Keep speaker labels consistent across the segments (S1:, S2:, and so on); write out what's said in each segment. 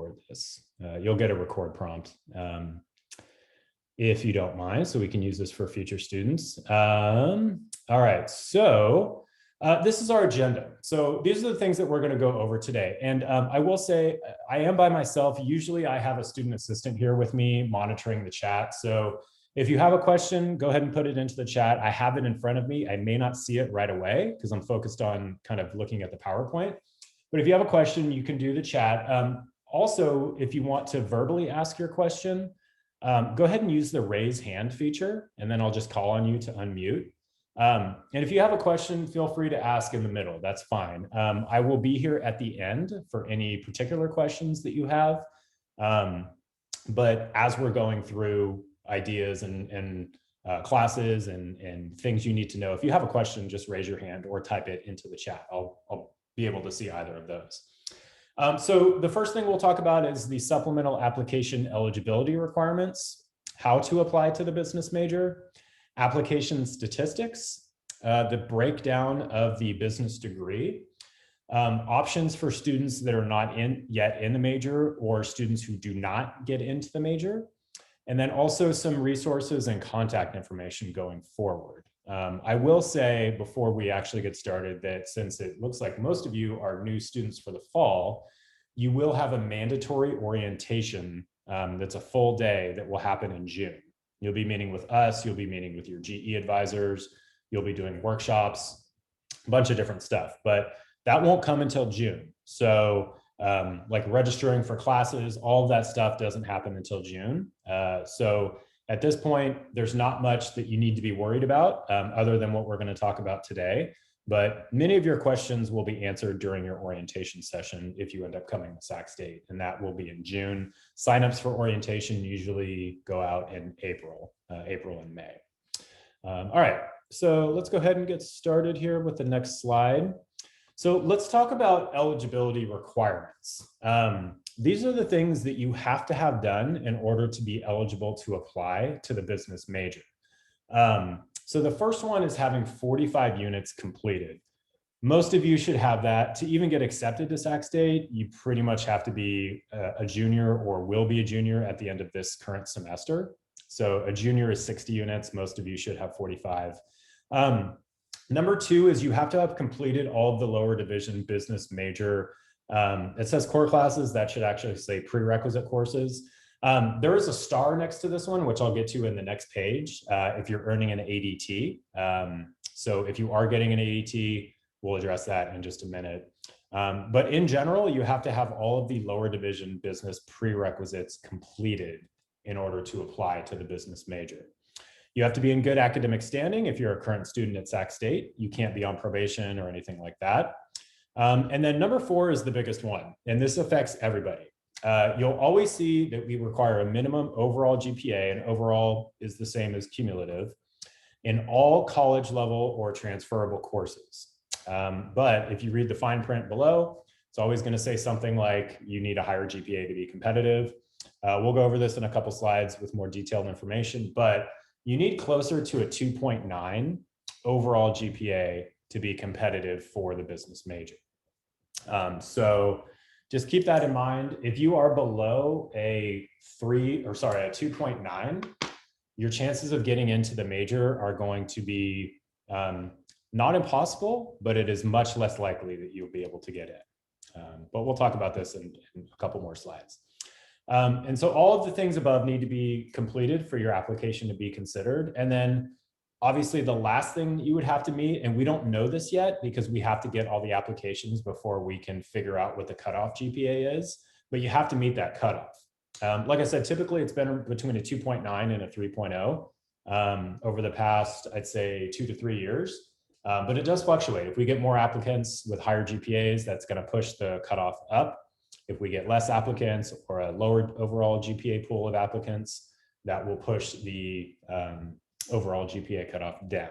S1: record this. You'll get a record prompt if you don't mind, so we can use this for future students. All right, so this is our agenda. So these are the things that we're going to go over today. And I will say I am by myself. Usually I have a student assistant here with me monitoring the chat. So if you have a question, go ahead and put it into the chat. I have it in front of me. I may not see it right away because I'm focused on kind of looking at the PowerPoint. But if you have a question, you can do the chat. Also, if you want to verbally ask your question, go ahead and use the raise hand feature, and then I'll just call on you to unmute. And if you have a question, feel free to ask in the middle. That's fine. I will be here at the end for any particular questions that you have. But as we're going through ideas and classes and things you need to know, if you have a question, just raise your hand or type it into the chat. I'll be able to see either of those. So the first thing we'll talk about is the supplemental application eligibility requirements, how to apply to the business major, application statistics, the breakdown of the business degree, options for students that are not yet in the major or students who do not get into the major, and then also some resources and contact information going forward. I will say before we actually get started that since it looks like most of you are new students for the fall, you will have a mandatory orientation that's a full day that will happen in June. You'll be meeting with us, you'll be meeting with your GE advisors, you'll be doing workshops, a bunch of different stuff, but that won't come until June. So like registering for classes, all of that stuff doesn't happen until June. So at this point, there's not much that you need to be worried about other than what we're going to talk about today. But many of your questions will be answered during your orientation session if you end up coming to Sac State, and that will be in June. Signups for orientation usually go out in April and May. All right, so let's go ahead and get started here with the next slide. So let's talk about eligibility requirements. These are the things that you have to have done in order to be eligible to apply to the business major. So the first one is having 45 units completed. Most of you should have that. To even get accepted to Sac State, you pretty much have to be a junior or will be a junior at the end of this current semester. So a junior is 60 units. Most of you should have 45. Number two is you have to have completed all of the lower division business major. It says core classes. That should actually say prerequisite courses. There is a star next to this one, which I'll get to in the next page if you're earning an ADT. So if you are getting an ADT, we'll address that in just a minute. But in general, you have to have all of the lower division business prerequisites completed in order to apply to the business major. You have to be in good academic standing if you're a current student at Sac State. You can't be on probation or anything like that. And then number four is the biggest one, and this affects everybody. You'll always see that we require a minimum overall GPA, and overall is the same as cumulative, in all college level or transferable courses. But if you read the fine print below, it's always going to say something like you need a higher GPA to be competitive. We'll go over this in a couple slides with more detailed information, but you need closer to a 2.9 overall GPA to be competitive for the business major. So just keep that in mind. If you are below a 2.9, your chances of getting into the major are going to be not impossible, but it is much less likely that you'll be able to get in. But we'll talk about this in a couple more slides. And so all of the things above need to be completed for your application to be considered. And then obviously the last thing you would have to meet, and we don't know this yet because we have to get all the applications before we can figure out what the cutoff GPA is, but you have to meet that cutoff. Like I said, typically it's been between a 2.9 and a 3.0 over the past, I'd say 2 to 3 years, but it does fluctuate. If we get more applicants with higher GPAs, that's going to push the cutoff up. If we get less applicants or a lower overall GPA pool of applicants, that will push the overall GPA cutoff down.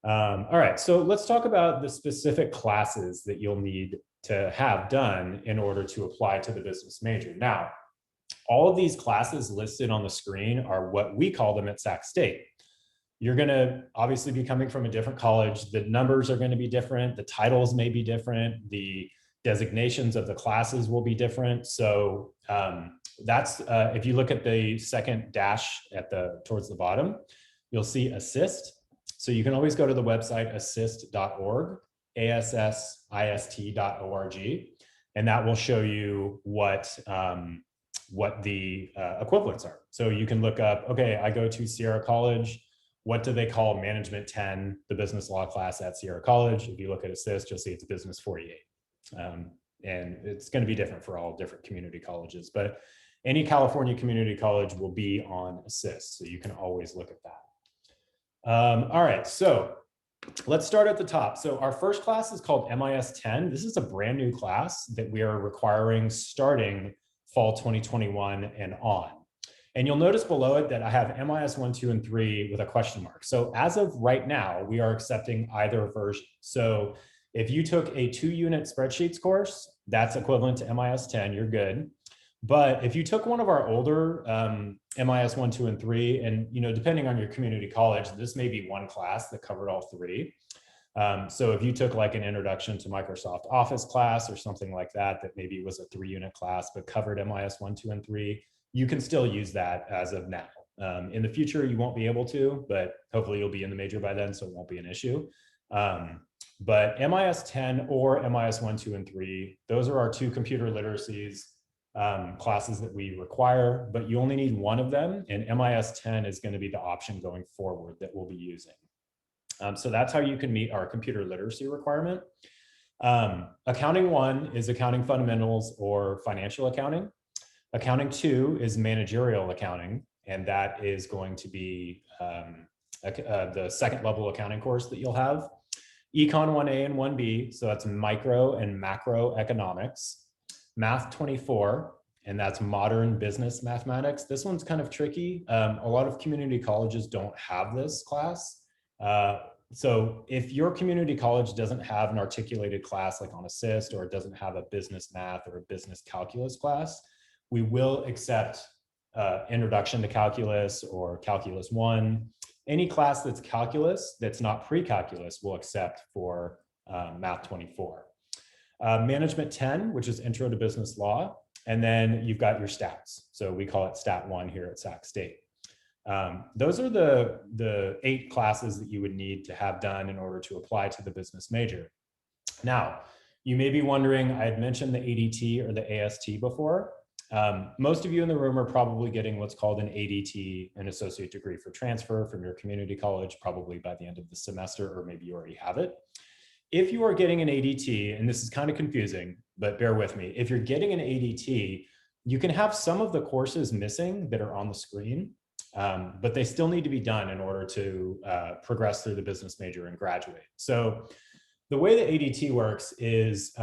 S1: All right, so let's talk about the specific classes that you'll need to have done in order to apply to the business major. Now, all of these classes listed on the screen are what we call them at Sac State. You're going to obviously be coming from a different college. The numbers are going to be different. The titles may be different. The Designations of the classes will be different. So that's, if you look at the second dash at towards the bottom, you'll see assist. So you can always go to the website assist.org, assist.org, and that will show you what the equivalents are. So you can look up, okay, I go to Sierra College. What do they call Management 10, the business law class at Sierra College? If you look at assist, you'll see it's Business 48. And it's going to be different for all different community colleges, but any California community college will be on assist. So you can always look at that. All right, so let's start at the top. So our first class is called MIS 10. This is a brand new class that we are requiring starting fall 2021 and on. And you'll notice below it that I have MIS 1, 2, and 3 with a question mark. So as of right now, we are accepting either version. So if you took a 2-unit spreadsheets course, that's equivalent to MIS 10, you're good. But if you took one of our older MIS 1, 2, and 3, and depending on your community college, this may be one class that covered all 3. So if you took like an introduction to Microsoft Office class or something like that, that maybe was a 3-unit class, but covered MIS 1, 2, and 3, you can still use that as of now. In the future, you won't be able to, but hopefully you'll be in the major by then, so it won't be an issue. But MIS 10 or MIS 1, 2, and 3, those are our 2 computer literacies classes that we require, but you only need one of them, and MIS 10 is going to be the option going forward that we'll be using. So that's how you can meet our computer literacy requirement. Accounting 1 is accounting fundamentals or financial accounting. Accounting 2 is managerial accounting, and that is going to be the second level accounting course that you'll have. Econ 1A and 1B, so that's micro and macro economics. Math 24, and that's modern business mathematics. This one's kind of tricky. A lot of community colleges don't have this class. So if your community college doesn't have an articulated class like on Assist, or it doesn't have a business math or a business calculus class, we will accept Introduction to Calculus or Calculus 1. Any class that's calculus that's not pre-calculus we'll accept for Math 24. Management 10, which is Intro to Business Law, and then you've got your stats. So we call it Stat 1 here at Sac State. Those are the 8 classes that you would need to have done in order to apply to the business major. Now, you may be wondering, I had mentioned the ADT or the AST before. Most of you in the room are probably getting what's called an ADT, an associate degree for transfer from your community college, probably by the end of the semester, or maybe you already have it. If you are getting an ADT, and this is kind of confusing, but bear with me, if you're getting an ADT, you can have some of the courses missing that are on the screen, but they still need to be done in order to progress through the business major and graduate. So the way the ADT works is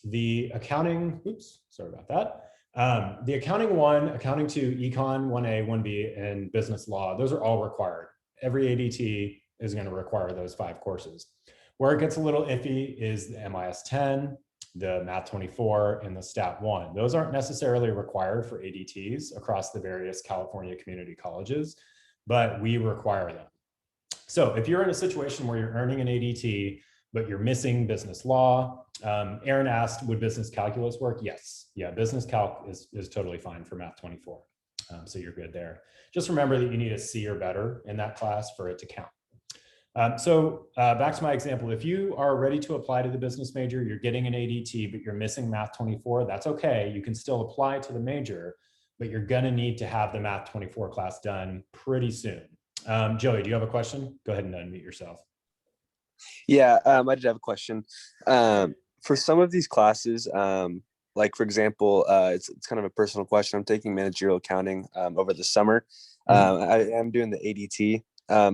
S1: the accounting, oops, sorry about that. The accounting 1, accounting 2, econ 1A, 1B, and business law, those are all required. Every ADT is going to require those 5 courses. Where it gets a little iffy is the MIS 10, the Math 24, and the Stat 1. Those aren't necessarily required for ADTs across the various California community colleges, but we require them. So if you're in a situation where you're earning an ADT, but you're missing business law, Aaron asked, would business calculus work? Yes. Yeah, business calc is totally fine for Math 24. So you're good there. Just remember that you need a C or better in that class for it to count. So back to my example, if you are ready to apply to the business major, you're getting an ADT, but you're missing Math 24, that's okay. You can still apply to the major, but you're gonna need to have the Math 24 class done pretty soon. Joey, do you have a question? Go ahead and unmute yourself.
S2: Yeah, I did have a question. For some of these classes, like for example, it's kind of a personal question. I'm taking managerial accounting over the summer. I am doing the ADT.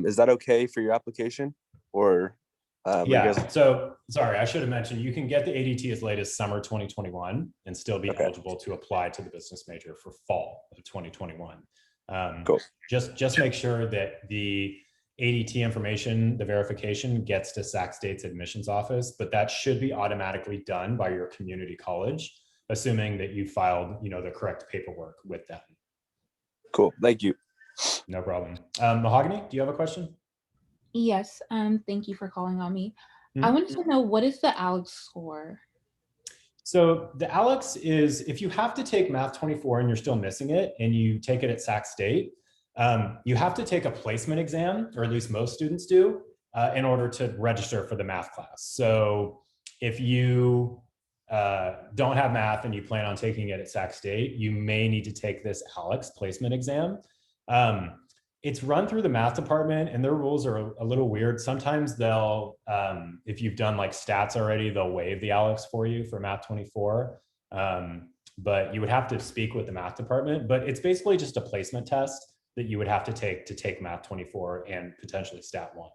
S2: Is that okay for your application, or?
S1: Yeah, so sorry, I should have mentioned, you can get the ADT as late as summer 2021 and still be eligible to apply to the business major for fall of 2021.
S2: Cool.
S1: Just make sure that the ADT information, the verification, gets to Sac State's admissions office, but that should be automatically done by your community college, assuming that you filed, the correct paperwork with them.
S2: Cool, thank you.
S1: No problem. Mahogany, do you have a question?
S3: Yes, thank you for calling on me. I wanted to know, what is the ALEC score?
S1: So the ALEX is, if you have to take Math 24 and you're still missing it and you take it at Sac State, you have to take a placement exam, or at least most students do, in order to register for the math class. So if you don't have math and you plan on taking it at Sac State, you may need to take this ALEX placement exam. It's run through the math department and their rules are a little weird. Sometimes they'll, if you've done like stats already, they'll waive the ALEX for you for Math 24. But you would have to speak with the math department, but it's basically just a placement test that you would have to take Math 24 and potentially Stat 1.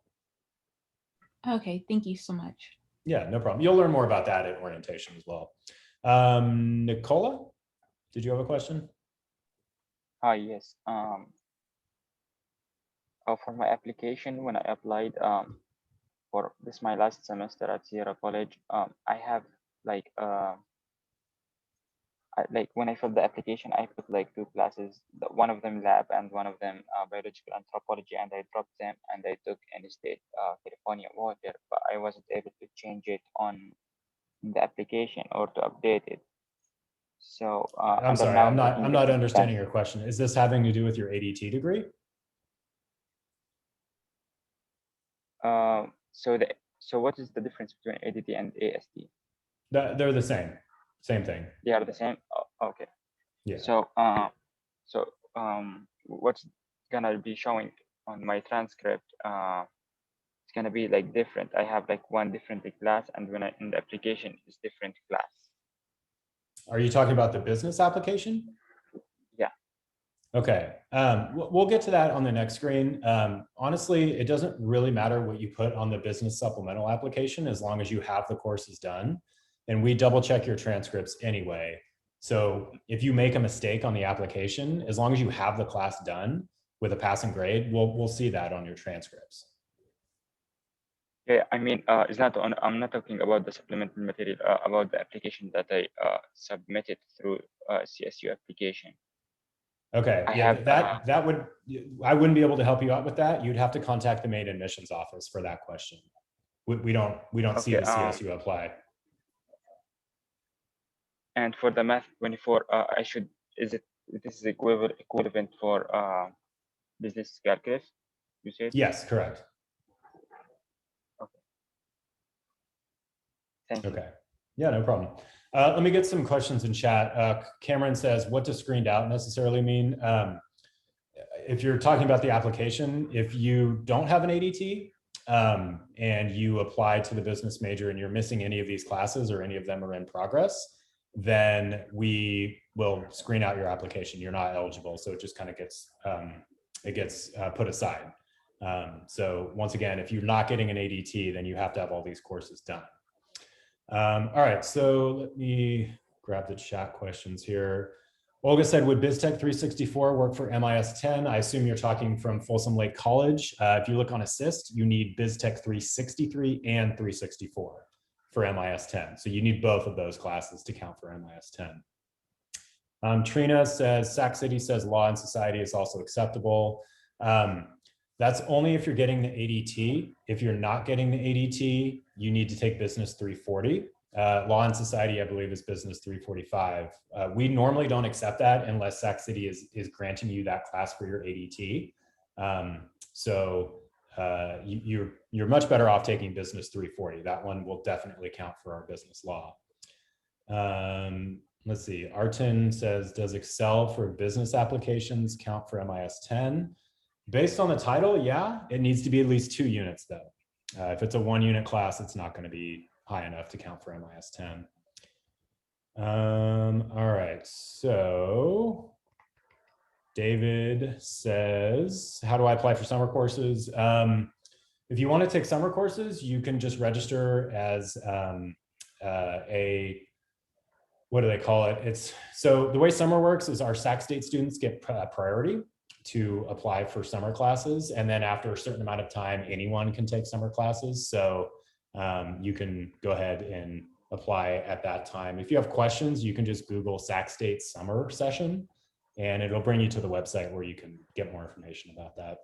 S3: Okay, thank you so much.
S1: Yeah, no problem. You'll learn more about that at orientation as well. Nicola, did you have a question?
S4: Yes. For my application, when I applied for this my last semester at Sierra College, I have like when I filled the application, I put like 2 classes, one of them lab and one of them biological anthropology, and I dropped them and I took in-state California water, but I wasn't able to change it on the application or to update it. So
S1: I'm sorry, I'm not understanding your question. Is this having to do with your ADT degree?
S4: So what is the difference between ADT and AST?
S1: They're the same thing.
S4: They are the same. Oh, okay.
S1: Yeah.
S4: So what's gonna be showing on my transcript? It's gonna be like different. I have like one different class, and when in the application is different class.
S1: Are you talking about the business application?
S4: Yeah.
S1: Okay. We'll get to that on the next screen. Honestly, it doesn't really matter what you put on the business supplemental application as long as you have the courses done. And we double check your transcripts anyway. So if you make a mistake on the application, as long as you have the class done with a passing grade, we'll see that on your transcripts.
S4: Yeah, I mean, it's not on. I'm not talking about the supplemental material. About the application that I submitted through CSU application.
S1: Okay, I wouldn't be able to help you out with that. You'd have to contact the main admissions office for that question. We don't see the CSU apply.
S4: And for the Math 24, this is equivalent for business calculus, you said?
S1: Yes, correct.
S4: Okay. Thank you.
S1: Okay. Yeah, no problem. Let me get some questions in chat. Cameron says, what does screened out necessarily mean? If you're talking about the application, if you don't have an ADT and you apply to the business major and you're missing any of these classes or any of them are in progress, then we will screen out your application. You're not eligible. So it just kind of gets, put aside. So once again, if you're not getting an ADT, then you have to have all these courses done. All right, so let me grab the chat questions here. Olga said, would BizTech 364 work for MIS 10? I assume you're talking from Folsom Lake College. If you look on Assist, you need BizTech 363 and 364 for MIS 10. So you need both of those classes to count for MIS 10. Trina says, Sac City says law and society is also acceptable. That's only if you're getting the ADT. If you're not getting the ADT, you need to take business 340. Law and society, I believe, is business 345. We normally don't accept that unless Sac City is granting you that class for your ADT. You're much better off taking business 340. That one will definitely count for our business law. Let's see. Artin says, does Excel for business applications count for MIS 10? Based on the title, yeah, it needs to be at least 2 units though. If it's a 1-unit class, it's not going to be high enough to count for MIS 10. All right, so David says, how do I apply for summer courses? If you want to take summer courses, you can just register as what do they call it? So the way summer works is our Sac State students get priority to apply for summer classes. And then after a certain amount of time, anyone can take summer classes. So you can go ahead and apply at that time. If you have questions, you can just Google Sac State summer session and it'll bring you to the website where you can get more information about that.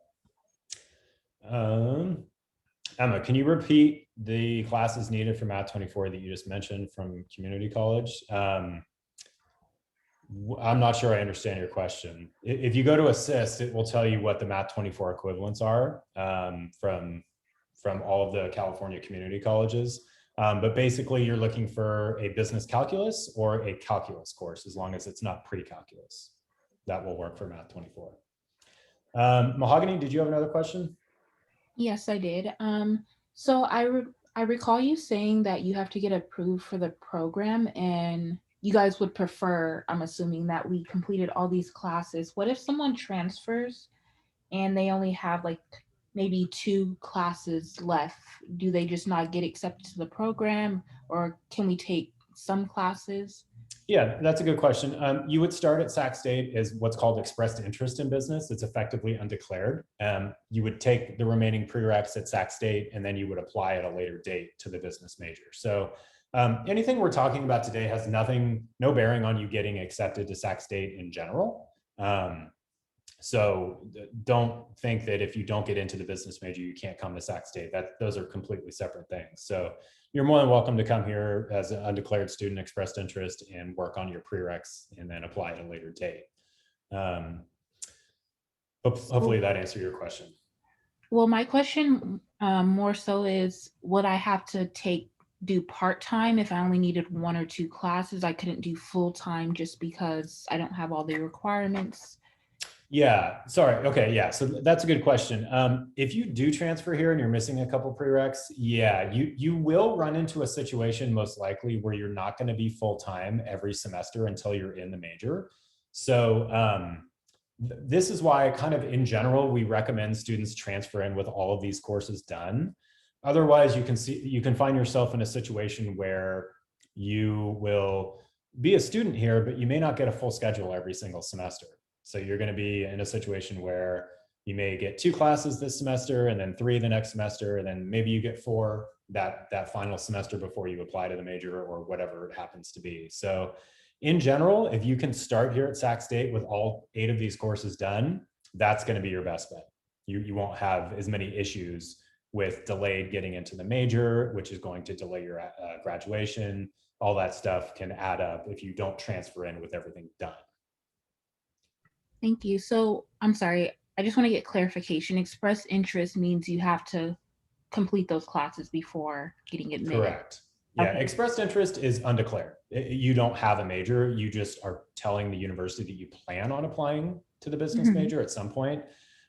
S1: Emma, can you repeat the classes needed for Math 24 that you just mentioned from community college? I'm not sure I understand your question. If you go to assist, it will tell you what the Math 24 equivalents are from all of the California community colleges. But basically you're looking for a business calculus or a calculus course, as long as it's not pre-calculus. That will work for Math 24. Mahogany, did you have another question?
S3: Yes, I did. So I recall you saying that you have to get approved for the program, and you guys would prefer, I'm assuming, that we completed all these classes. What if someone transfers and they only have like maybe 2 classes left? Do they just not get accepted to the program, or can we take some classes?
S1: Yeah, that's a good question. You would start at Sac State as what's called expressed interest in business. It's effectively undeclared. You would take the remaining prereqs at Sac State, and then you would apply at a later date to the business major. So anything we're talking about today has no bearing on you getting accepted to Sac State in general. So don't think that if you don't get into the business major, you can't come to Sac State. Those are completely separate things. So you're more than welcome to come here as an undeclared student, expressed interest, and work on your prereqs and then apply at a later date. Hopefully that answered your question.
S3: Well, my question more so is, would I have to do part-time if I only needed 1 or 2 classes? I couldn't do full-time just because I don't have all the requirements.
S1: Yeah, sorry. Okay, yeah. So that's a good question. If you do transfer here and you're missing a couple prereqs, yeah, you will run into a situation most likely where you're not going to be full-time every semester until you're in the major. So this is why kind of in general, we recommend students transfer in with all of these courses done. Otherwise, you can find yourself in a situation where you will be a student here, but you may not get a full schedule every single semester. So you're going to be in a situation where you may get 2 classes this semester and then 3 the next semester, and then maybe you get 4 that final semester before you apply to the major or whatever it happens to be. So in general, if you can start here at Sac State with all 8 of these courses done, that's going to be your best bet. You won't have as many issues with delayed getting into the major, which is going to delay your graduation. All that stuff can add up if you don't transfer in with everything done.
S3: Thank you. So I'm sorry, I just want to get clarification. Express interest means you have to complete those classes before getting admitted.
S1: Correct. Yeah,
S3: Okay.
S1: expressed interest is undeclared. You don't have a major. You just are telling the university that you plan on applying to the business major at some point.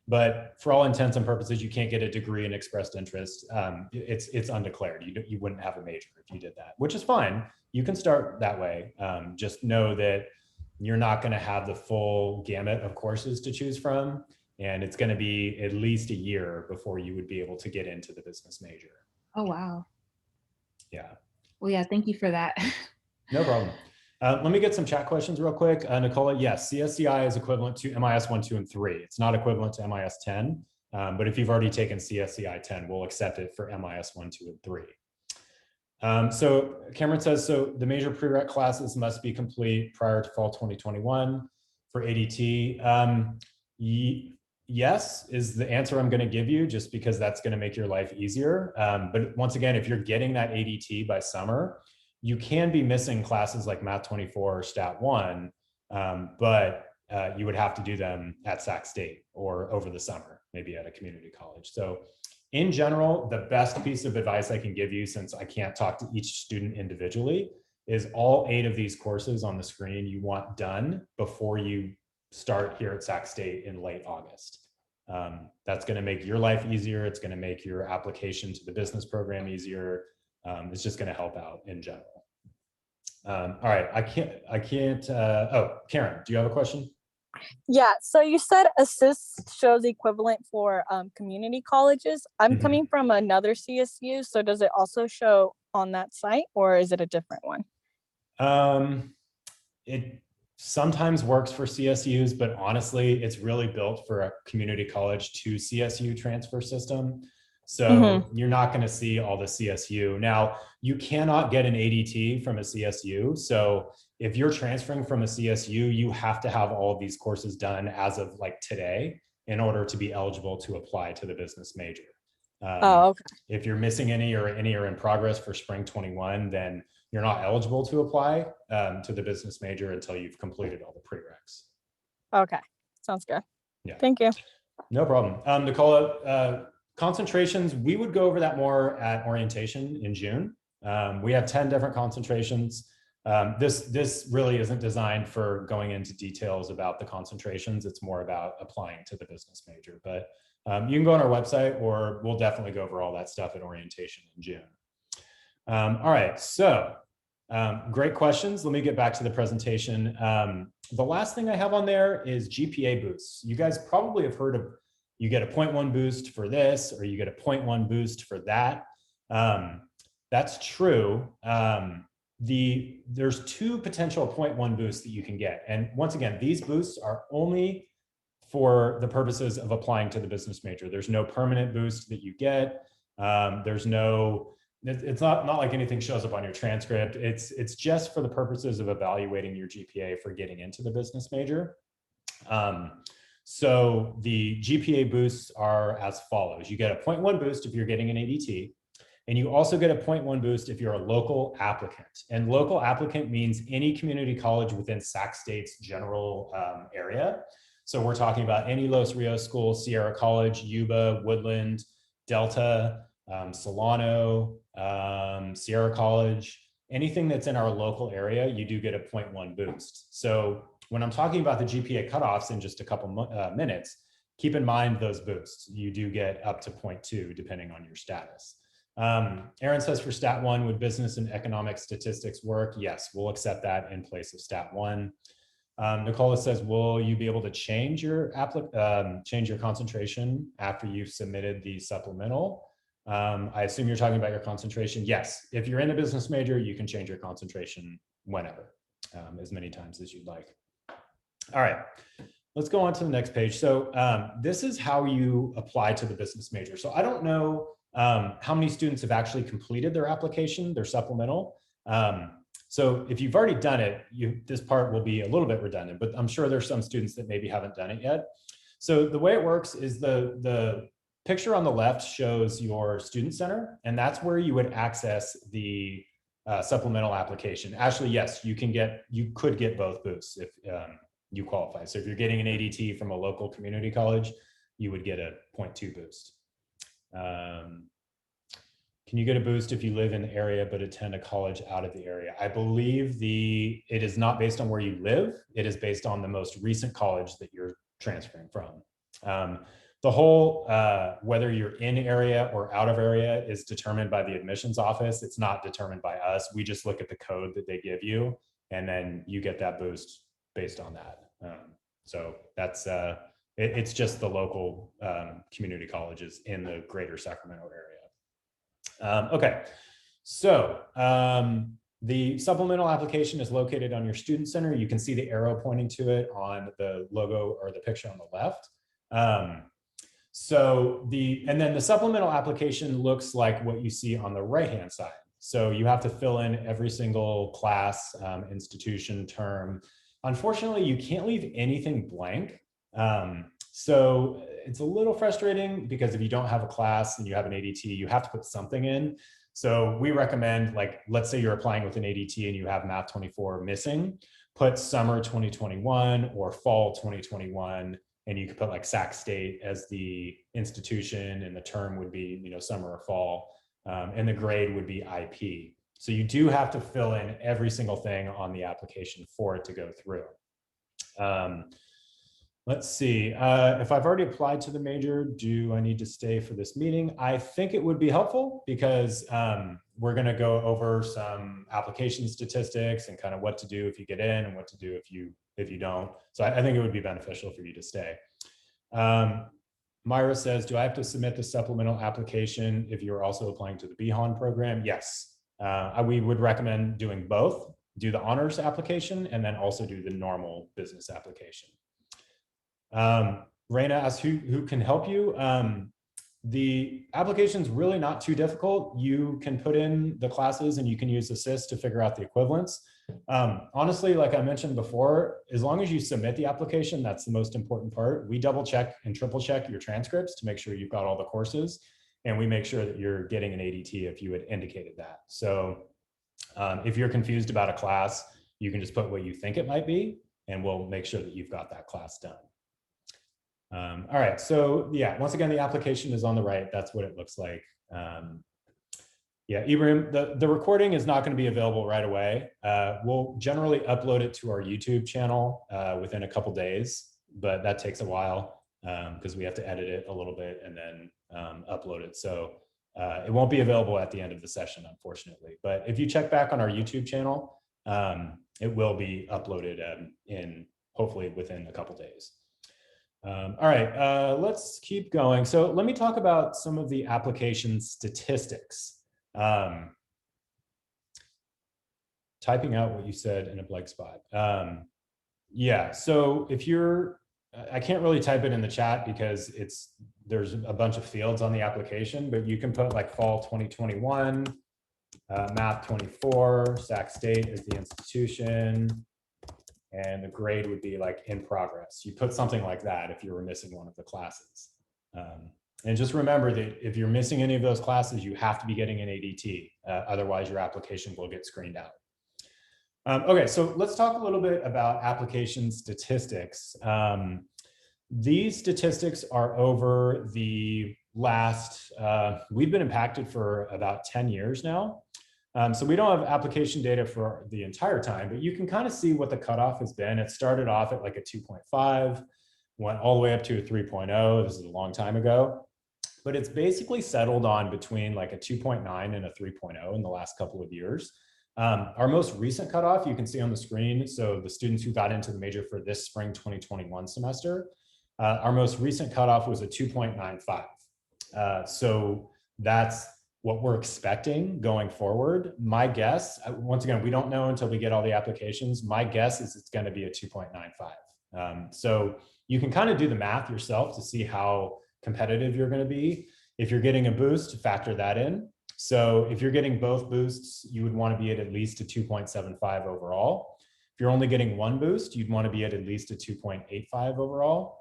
S1: But for all intents and purposes, you can't get a degree in expressed interest. It's undeclared. You wouldn't have a major if you did that, which is fine. You can start that way. Just know that you're not going to have the full gamut of courses to choose from. And it's going to be at least a year before you would be able to get into the business major.
S3: Oh, wow.
S1: Yeah.
S3: Well, yeah, thank you for that.
S1: No problem. Let me get some chat questions real quick. Nicola, yes, CSCI is equivalent to MIS 1, 2, and 3. It's not equivalent to MIS 10, but if you've already taken CSCI 10, we'll accept it for MIS 1, 2, and 3. So Cameron says, so the major prereq classes must be complete prior to fall 2021 for ADT. Yes, is the answer I'm going to give you, just because that's going to make your life easier. But once again, if you're getting that ADT by summer, you can be missing classes like Math 24 or Stat 1, but you would have to do them at Sac State or over the summer, maybe at a community college. So in general, the best piece of advice I can give you, since I can't talk to each student individually, is all 8 of these courses on the screen you want done before you start here at Sac State in late August. That's going to make your life easier. It's going to make your application to the business program easier. It's just going to help out in general. All right, I can't, oh, Karen, do you have a question?
S5: Yeah, so you said assist shows the equivalent for community colleges. I'm coming from another CSU, so does it also show on that site, or is it a different one?
S1: It sometimes works for CSUs, but honestly, it's really built for a community college to CSU transfer system. So you're not going to see all the CSU. Now, you cannot get an ADT from a CSU. So if you're transferring from a CSU, you have to have all of these courses done as of like today in order to be eligible to apply to the business major.
S5: Oh, okay.
S1: If you're missing any or any are in progress for spring 21, then you're not eligible to apply to the business major until you've completed all the prereqs.
S5: Okay. Sounds good.
S1: Yeah.
S5: Thank you.
S1: No problem. Nicola, concentrations, we would go over that more at orientation in June. We have 10 different concentrations. This really isn't designed for going into details about the concentrations. It's more about applying to the business major. But you can go on our website, or we'll definitely go over all that stuff at orientation in June. All right, so great questions. Let me get back to the presentation. The last thing I have on there is GPA boosts. You guys probably have heard of, you get a 0.1 boost for this, or you get a 0.1 boost for that. That's true. There's two potential 0.1 boosts that you can get. And once again, these boosts are only for the purposes of applying to the business major. There's no permanent boost that you get. There's no, it's not like anything shows up on your transcript. It's just for the purposes of evaluating your GPA for getting into the business major. So the GPA boosts are as follows. You get a 0.1 boost if you're getting an ADT, and you also get a 0.1 boost if you're a local applicant. And local applicant means any community college within Sac State's general area. So we're talking about any Los Rios school, Sierra College, Yuba, Woodland, Delta, Solano, Sierra College, anything that's in our local area, you do get a 0.1 boost. So when I'm talking about the GPA cutoffs in just a couple minutes, keep in mind those boosts. You do get up to 0.2 depending on your status. Aaron says for Stat 1, would business and economic statistics work? Yes, we'll accept that in place of Stat 1. Nicola says, will you be able to change your concentration after you've submitted the supplemental? I assume you're talking about your concentration. Yes, if you're in a business major, you can change your concentration whenever, as many times as you'd like. All right, let's go on to the next page. So this is how you apply to the business major. So I don't know how many students have actually completed their application, their supplemental. So if you've already done it, this part will be a little bit redundant, but I'm sure there's some students that maybe haven't done it yet. So the way it works is the picture on the left shows your student center, and that's where you would access the supplemental application. Actually, yes, you could get both boosts if you qualify. So if you're getting an ADT from a local community college, you would get a 0.2 boost. Can you get a boost if you live in the area but attend a college out of the area? I believe it is not based on where you live. It is based on the most recent college that you're transferring from. The whole, whether you're in area or out of area is determined by the admissions office. It's not determined by us. We just look at the code that they give you, and then you get that boost based on that. So that's, it's just the local community colleges in the greater Sacramento area. Okay, so the supplemental application is located on your student center. You can see the arrow pointing to it on the logo or the picture on the left. And then the supplemental application looks like what you see on the right-hand side. So you have to fill in every single class, institution, term. Unfortunately, you can't leave anything blank. So it's a little frustrating because if you don't have a class and you have an ADT, you have to put something in. So we recommend, like, let's say you're applying with an ADT and you have Math 24 missing, put summer 2021 or fall 2021, and you could put like Sac State as the institution, and the term would be, summer or fall, and the grade would be IP. So you do have to fill in every single thing on the application for it to go through. Let's see, if I've already applied to the major, do I need to stay for this meeting? I think it would be helpful because we're gonna go over some application statistics and kind of what to do if you get in and what to do if you don't. So I think it would be beneficial for you to stay. Myra says, do I have to submit the supplemental application if you're also applying to the BHON program? Yes, we would recommend doing both. Do the honors application and then also do the normal business application. Raina asks who can help you. The application is really not too difficult. You can put in the classes and you can use Assist to figure out the equivalents. Honestly, like I mentioned before, as long as you submit the application, that's the most important part. We double check and triple check your transcripts to make sure you've got all the courses. and we make sure that you're getting an ADT if you had indicated that. So if you're confused about a class, you can just put what you think it might be, and we'll make sure that you've got that class done. All right, so yeah, once again, the application is on the right. That's what it looks like. Yeah, Ibrahim, the recording is not going to be available right away. We'll generally upload it to our YouTube channel within a couple days, but that takes a while because we have to edit it a little bit and then upload it. So it won't be available at the end of the session, unfortunately. But if you check back on our YouTube channel, it will be uploaded in hopefully within a couple days. All right, let's keep going. So let me talk about some of the application statistics. Typing out what you said in a blank spot. Yeah, so if you're, I can't really type it in the chat because there's a bunch of fields on the application, but you can put like fall 2021, math 24, Sac State is the institution, and the grade would be like in progress. You put something like that if you were missing one of the classes. And just remember that if you're missing any of those classes, you have to be getting an ADT. Otherwise, your application will get screened out. Okay, so let's talk a little bit about application statistics. These statistics are over the last, we've been impacted for about 10 years now. So we don't have application data for the entire time, but you can kind of see what the cutoff has been. It started off at like a 2.5, went all the way up to a 3.0. This is a long time ago, but it's basically settled on between like a 2.9 and a 3.0 in the last couple of years. Our most recent cutoff, you can see on the screen. So the students who got into the major for this spring 2021 semester, our most recent cutoff was a 2.95. So that's what we're expecting going forward. My guess, once again, we don't know until we get all the applications. My guess is it's going to be a 2.95. So you can kind of do the math yourself to see how competitive you're going to be. If you're getting a boost, factor that in. So if you're getting both boosts, you would want to be at least a 2.75 overall. If you're only getting one boost, you'd want to be at least a 2.85 overall.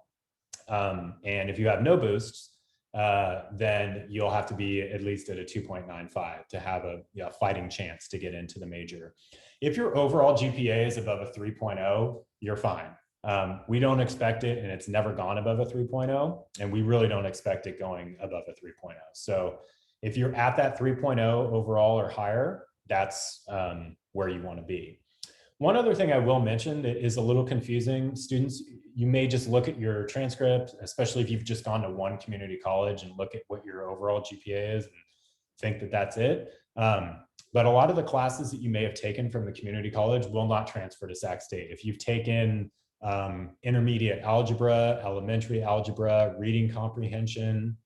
S1: And if you have no boosts, then you'll have to be at least at a 2.95 to have a fighting chance to get into the major. If your overall GPA is above a 3.0, you're fine. We don't expect it, and it's never gone above a 3.0, and we really don't expect it going above a 3.0. So if you're at that 3.0 overall or higher, that's where you want to be. One other thing I will mention that is a little confusing, students, you may just look at your transcript, especially if you've just gone to one community college, and look at what your overall GPA is and think that that's it. But a lot of the classes that you may have taken from the community college will not transfer to Sac State. If you've taken intermediate algebra, elementary algebra, reading comprehension,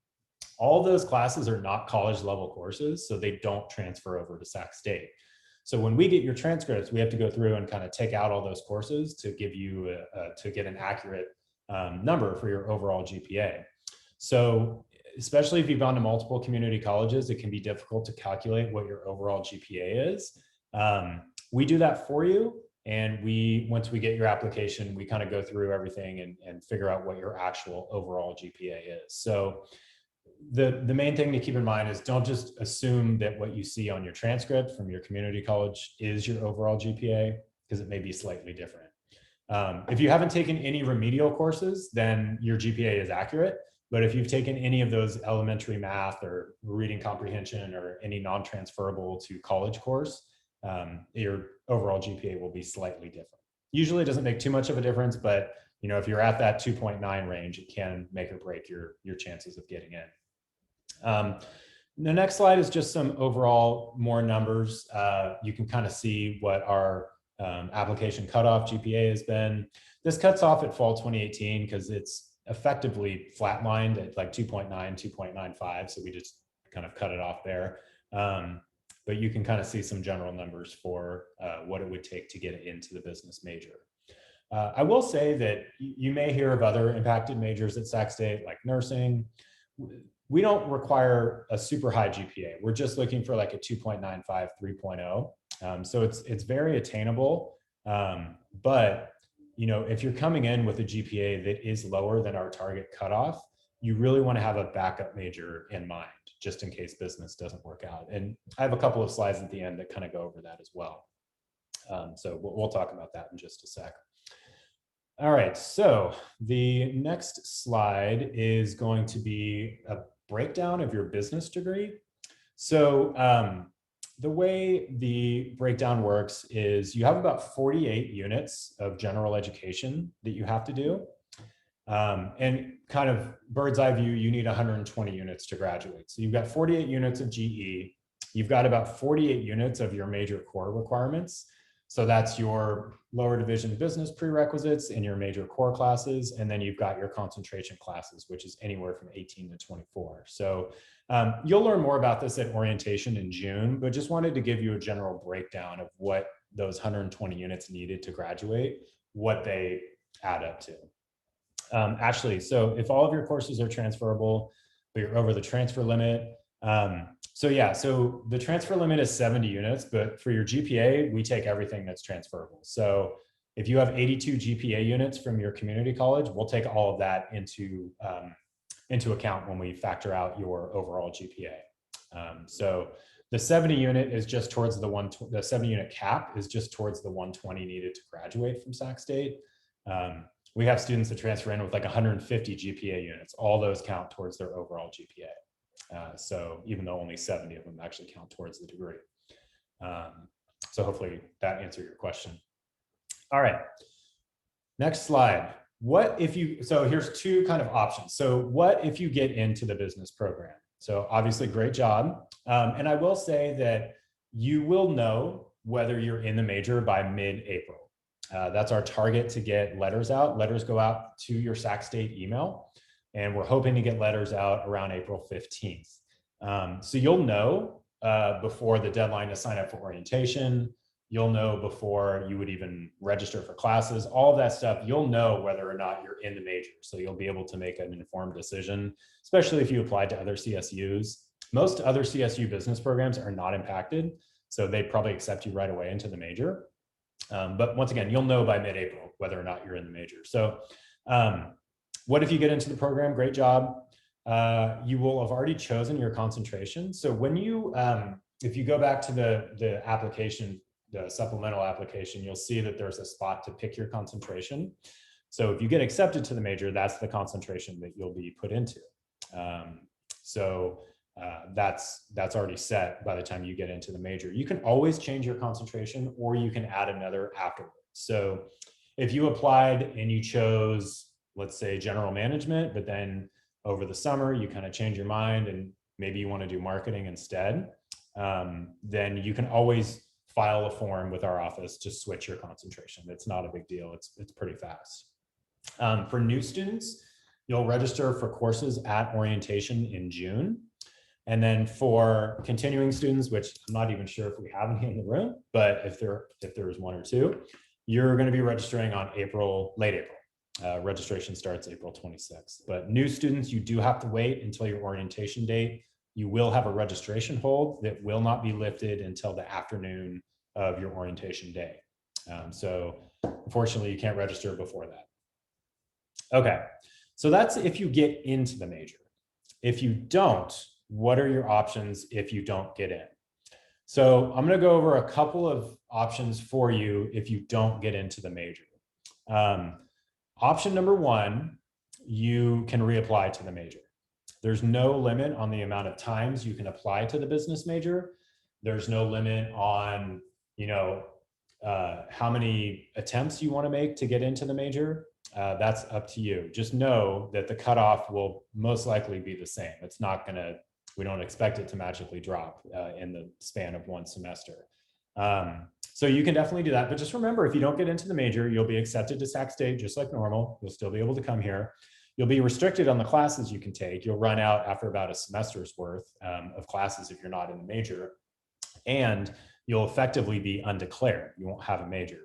S1: all those classes are not college level courses, so they don't transfer over to Sac State. So when we get your transcripts, we have to go through and kind of take out all those courses to give you to get an accurate number for your overall GPA. So especially if you've gone to multiple community colleges, it can be difficult to calculate what your overall GPA is. We do that for you. And once we get your application, we kind of go through everything and figure out what your actual overall GPA is. So the main thing to keep in mind is don't just assume that what you see on your transcript from your community college is your overall GPA, because it may be slightly different. If you haven't taken any remedial courses, then your GPA is accurate. But if you've taken any of those elementary math or reading comprehension or any non-transferable to college course, your overall GPA will be slightly different. Usually it doesn't make too much of a difference, but if you're at that 2.9 range, it can make or break your chances of getting in. The next slide is just some overall more numbers. You can kind of see what our application cutoff GPA has been. This cuts off at fall 2018 because it's effectively flatlined at like 2.9, 2.95. So we just kind of cut it off there. But you can kind of see some general numbers for what it would take to get it into the business major. I will say that you may hear of other impacted majors at Sac State, like nursing. We don't require a super high GPA. We're just looking for like a 2.95, 3.0. So it's very attainable. But if you're coming in with a GPA that is lower than our target cutoff, you really want to have a backup major in mind. just in case business doesn't work out. And I have a couple of slides at the end that kind of go over that as well. So we'll talk about that in just a sec. All right, so the next slide is going to be a breakdown of your business degree. So the way the breakdown works is you have about 48 units of general education that you have to do. And kind of bird's eye view, you need 120 units to graduate. So you've got 48 units of GE. You've got about 48 units of your major core requirements. So that's your lower division business prerequisites and your major core classes. And then you've got your concentration classes, which is anywhere from 18 to 24. So you'll learn more about this at orientation in June, but just wanted to give you a general breakdown of what those 120 units needed to graduate, what they add up to. Ashley, so if all of your courses are transferable, but you're over the transfer limit, so yeah, so the transfer limit is 70 units, but for your GPA, we take everything that's transferable. So if you have 82 GPA units from your community college, we'll take all of that into account when we factor out your overall GPA. So the 70 unit is just towards the 70 unit cap is just towards the 120 needed to graduate from Sac State. We have students that transfer in with like 150 GPA units. All those count towards their overall GPA. So even though only 70 of them actually count towards the degree. So hopefully that answered your question. All right, next slide. What if you, so here's two kind of options. So what if you get into the business program? So obviously great job. And I will say that you will know whether you're in the major by mid-April. That's our target to get letters out. Letters go out to your Sac State email, and we're hoping to get letters out around April 15th. So you'll know before the deadline to sign up for orientation. You'll know before you would even register for classes, all of that stuff. You'll know whether or not you're in the major. So you'll be able to make an informed decision, especially if you applied to other CSUs. Most other CSU business programs are not impacted, so they'd probably accept you right away into the major. But once again, you'll know by mid-April whether or not you're in the major. So what if you get into the program? Great job. You will have already chosen your concentration. So when you, if you go back to the application, the supplemental application, you'll see that there's a spot to pick your concentration. So if you get accepted to the major, that's the concentration that you'll be put into. That's already set by the time you get into the major. You can always change your concentration, or you can add another afterwards. So if you applied and you chose, let's say, general management, but then over the summer you kind of change your mind and maybe you want to do marketing instead, then you can always file a form with our office to switch your concentration. It's not a big deal. It's pretty fast. For new students, you'll register for courses at orientation in June. And then for continuing students, which I'm not even sure if we have any in the room, but if there is one or two, you're going to be registering on late April. Registration starts April 26th. But new students, you do have to wait until your orientation date. You will have a registration hold that will not be lifted until the afternoon of your orientation day. So unfortunately, you can't register before that. Okay, so that's if you get into the major. If you don't, what are your options if you don't get in? So I'm going to go over a couple of options for you if you don't get into the major. Option number one, you can reapply to the major. There's no limit on the amount of times you can apply to the business major. There's no limit on, how many attempts you want to make to get into the major. That's up to you. Just know that the cutoff will most likely be the same. It's not going to, we don't expect it to magically drop in the span of one semester. So you can definitely do that. But just remember, if you don't get into the major, you'll be accepted to Sac State just like normal. You'll still be able to come here. You'll be restricted on the classes you can take. You'll run out after about a semester's worth of classes if you're not in the major. And you'll effectively be undeclared. You won't have a major.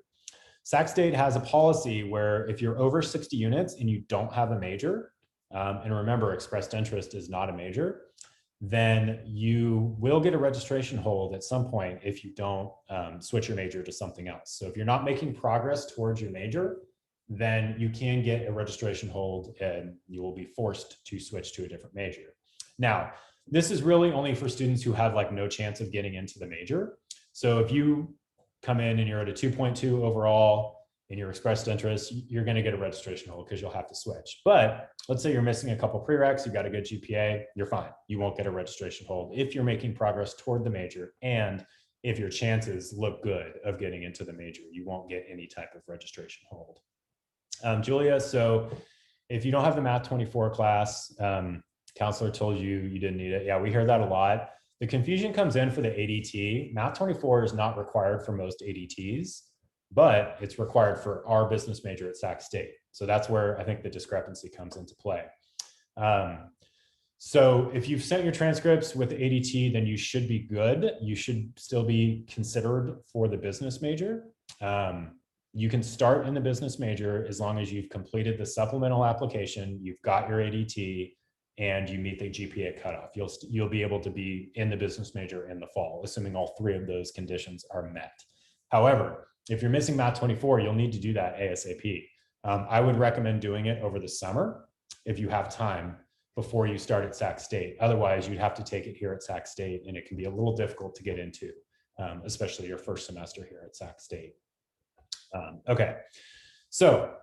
S1: Sac State has a policy where if you're over 60 units and you don't have a major, and remember, expressed interest is not a major, then you will get a registration hold at some point if you don't switch your major to something else. So if you're not making progress towards your major, then you can get a registration hold and you will be forced to switch to a different major. Now, this is really only for students who have like no chance of getting into the major. So if you come in and you're at a 2.2 overall and you're expressed interest, you're going to get a registration hold because you'll have to switch. But let's say you're missing a couple prereqs, you've got a good GPA, you're fine. You won't get a registration hold if you're making progress toward the major, and if your chances look good of getting into the major, you won't get any type of registration hold. Julia, so if you don't have the Math 24 class, counselor told you you didn't need it. Yeah, we hear that a lot. The confusion comes in for the ADT. Math 24 is not required for most ADTs, but it's required for our business major at Sac State. So that's where I think the discrepancy comes into play. So if you've sent your transcripts with the ADT, then you should be good. You should still be considered for the business major. You can start in the business major as long as you've completed the supplemental application, you've got your ADT, and you meet the GPA cutoff. You'll be able to be in the business major in the fall, assuming all three of those conditions are met. However, if you're missing Math 24, you'll need to do that ASAP. I would recommend doing it over the summer if you have time before you start at Sac State. Otherwise, you'd have to take it here at Sac State, and it can be a little difficult to get into, especially your first semester here at Sac State. Okay, so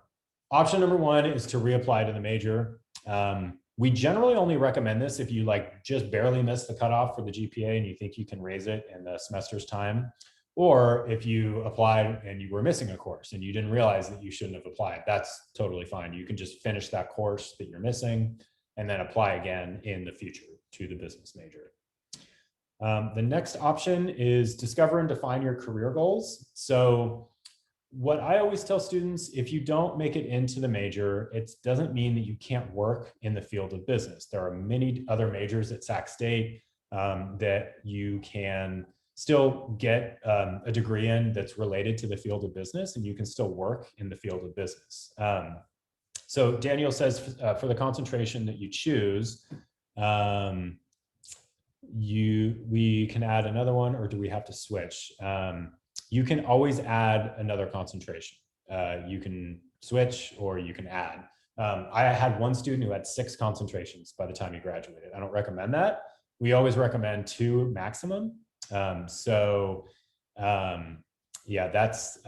S1: option number one is to reapply to the major. We generally only recommend this if you like just barely missed the cutoff for the GPA and you think you can raise it in the semester's time, or if you applied and you were missing a course and you didn't realize that you shouldn't have applied. That's totally fine. You can just finish that course that you're missing and then apply again in the future to the business major. The next option is discover and define your career goals. So what I always tell students, if you don't make it into the major, it doesn't mean that you can't work in the field of business. There are many other majors at Sac State that you can still get a degree in that's related to the field of business, and you can still work in the field of business. So Daniel says for the concentration that you choose, we can add another one, or do we have to switch? You can always add another concentration. You can switch or you can add. I had one student who had 6 concentrations by the time he graduated. I don't recommend that. We always recommend 2 maximum. Yeah, that's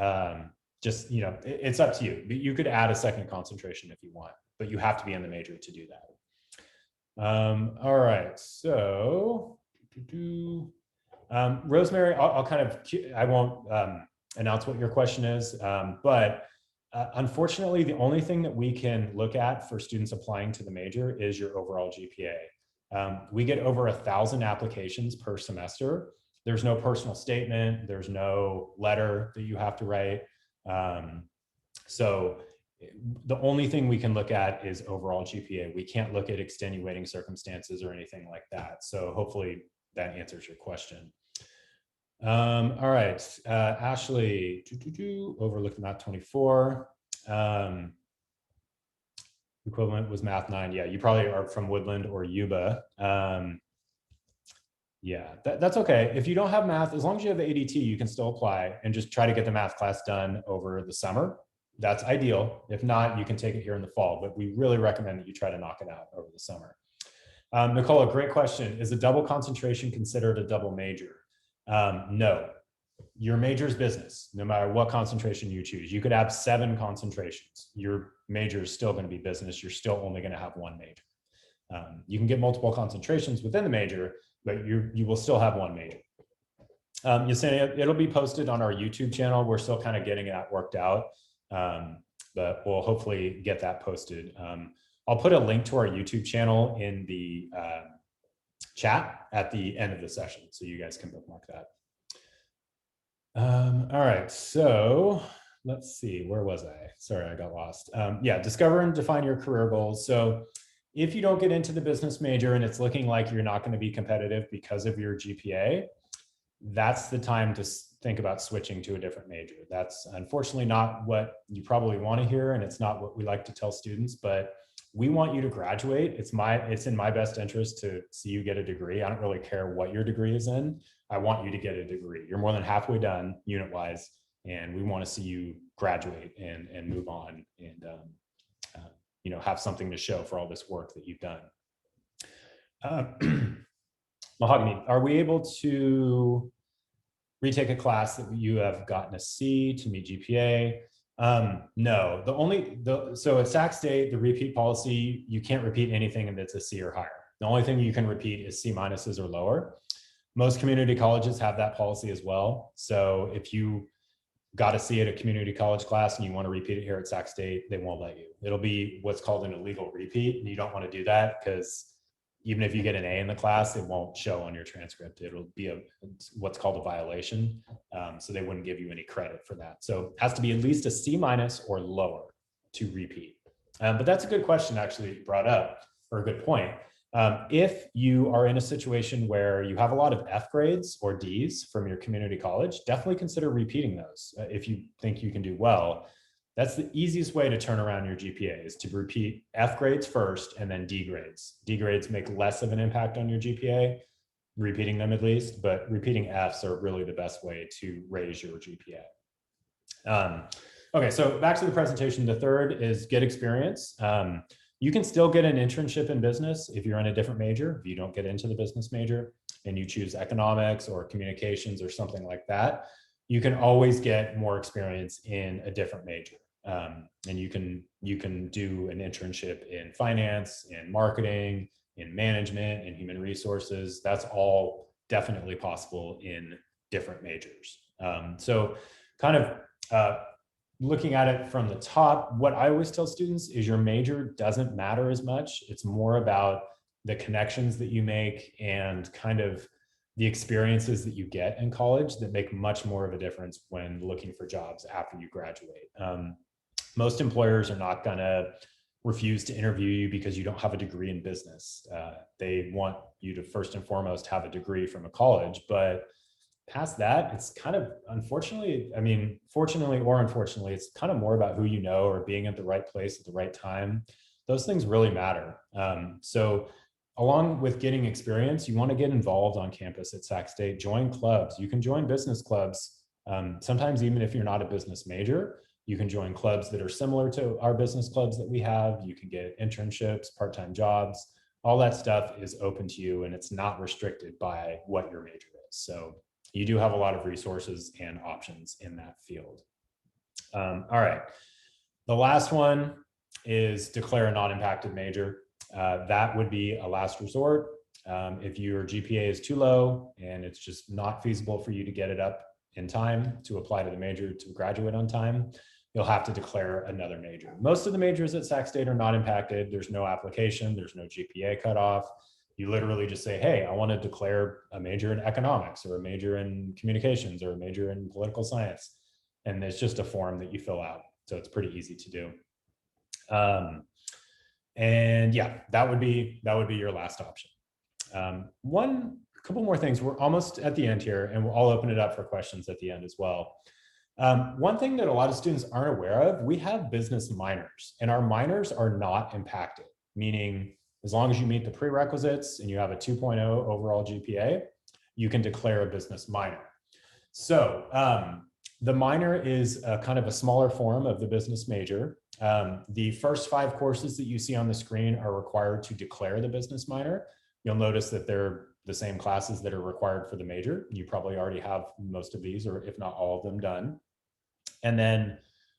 S1: just, you know, it's up to you. You could add a second concentration if you want, but you have to be in the major to do that. All right, so Rosemary, I won't announce what your question is, but unfortunately, the only thing that we can look at for students applying to the major is your overall GPA. We get over 1,000 applications per semester. There's no personal statement. There's no letter that you have to write. So the only thing we can look at is overall GPA. We can't look at extenuating circumstances or anything like that. So hopefully that answers your question. All right, Ashley, overlooked Math 24. Equivalent was Math 9. Yeah, you probably are from Woodland or Yuba. Yeah, that's okay. If you don't have math, as long as you have the ADT, you can still apply and just try to get the math class done over the summer. That's ideal. If not, you can take it here in the fall, but we really recommend that you try to knock it out over the summer. Nicola, great question. Is a double concentration considered a double major? No, your major is business, no matter what concentration you choose. You could have 7 concentrations. Your major is still going to be business. You're still only going to have 1 major. You can get multiple concentrations within the major, but you will still have 1 major. Yesenia, it'll be posted on our YouTube channel. We're still kind of getting that worked out, but we'll hopefully get that posted. I'll put a link to our YouTube channel in the chat at the end of the session, so you guys can bookmark that. All right, so let's see, where was I? Sorry, I got lost. Yeah, discover and define your career goals. So if you don't get into the business major and it's looking like you're not going to be competitive because of your GPA, that's the time to think about switching to a different major. That's unfortunately not what you probably want to hear, and it's not what we like to tell students, but we want you to graduate. It's in my best interest to see you get a degree. I don't really care what your degree is in. I want you to get a degree. You're more than halfway done unit-wise, and we want to see you graduate and move on and you know, have something to show for all this work that you've done. Mahogany, are we able to retake a class that you have gotten a C to meet GPA? No, so at Sac State, the repeat policy, you can't repeat anything that's a C or higher. The only thing you can repeat is C minuses or lower. Most community colleges have that policy as well. So if you got a C at a community college class and you want to repeat it here at Sac State, they won't let you. It'll be what's called an illegal repeat, and you don't want to do that because even if you get an A in the class, it won't show on your transcript. It'll be what's called a violation. So they wouldn't give you any credit for that. So it has to be at least a C minus or lower to repeat. But that's a good question actually brought up, or a good point. If you are in a situation where you have a lot of F grades or Ds from your community college, definitely consider repeating those if you think you can do well. That's the easiest way to turn around your GPA, is to repeat F grades first and then D grades. D grades make less of an impact on your GPA, repeating them at least, but repeating Fs are really the best way to raise your GPA. Okay, so back to the presentation. The third is get experience. You can still get an internship in business if you're in a different major. If you don't get into the business major and you choose economics or communications or something like that, you can always get more experience in a different major. And you can do an internship in finance, in marketing, in management, in human resources. That's all definitely possible in different majors. So kind of looking at it from the top, what I always tell students is your major doesn't matter as much. It's more about the connections that you make and kind of the experiences that you get in college that make much more of a difference when looking for jobs after you graduate. Most employers are not gonna refuse to interview you because you don't have a degree in business. They want you to first and foremost have a degree from a college, but past that, it's kind of, unfortunately, I mean, fortunately or unfortunately, it's kind of more about who you know or being at the right place at the right time. Those things really matter. So along with getting experience, you want to get involved on campus at Sac State, join clubs. You can join business clubs. Sometimes even if you're not a business major, you can join clubs that are similar to our business clubs that we have. You can get internships, part-time jobs, all that stuff is open to you and it's not restricted by what your major is. So you do have a lot of resources and options in that field. All right, the last one is declare a non-impacted major. That would be a last resort. If your GPA is too low and it's just not feasible for you to get it up in time to apply to the major to graduate on time, you'll have to declare another major. Most of the majors at Sac State are not impacted. There's no application, there's no GPA cutoff. You literally just say, hey, I want to declare a major in economics or a major in communications or a major in political science. And it's just a form that you fill out. So it's pretty easy to do. And yeah, that would be your last option. Couple more things. We're almost at the end here and I'll open it up for questions at the end as well. One thing that a lot of students aren't aware of, we have business minors and our minors are not impacted, meaning as long as you meet the prerequisites and you have a 2.0 overall GPA, you can declare a business minor. So the minor is a kind of a smaller form of the business major. The first 5 courses that you see on the screen are required to declare the business minor. You'll notice that they're the same classes that are required for the major. You probably already have most of these, or if not all of them, done. And then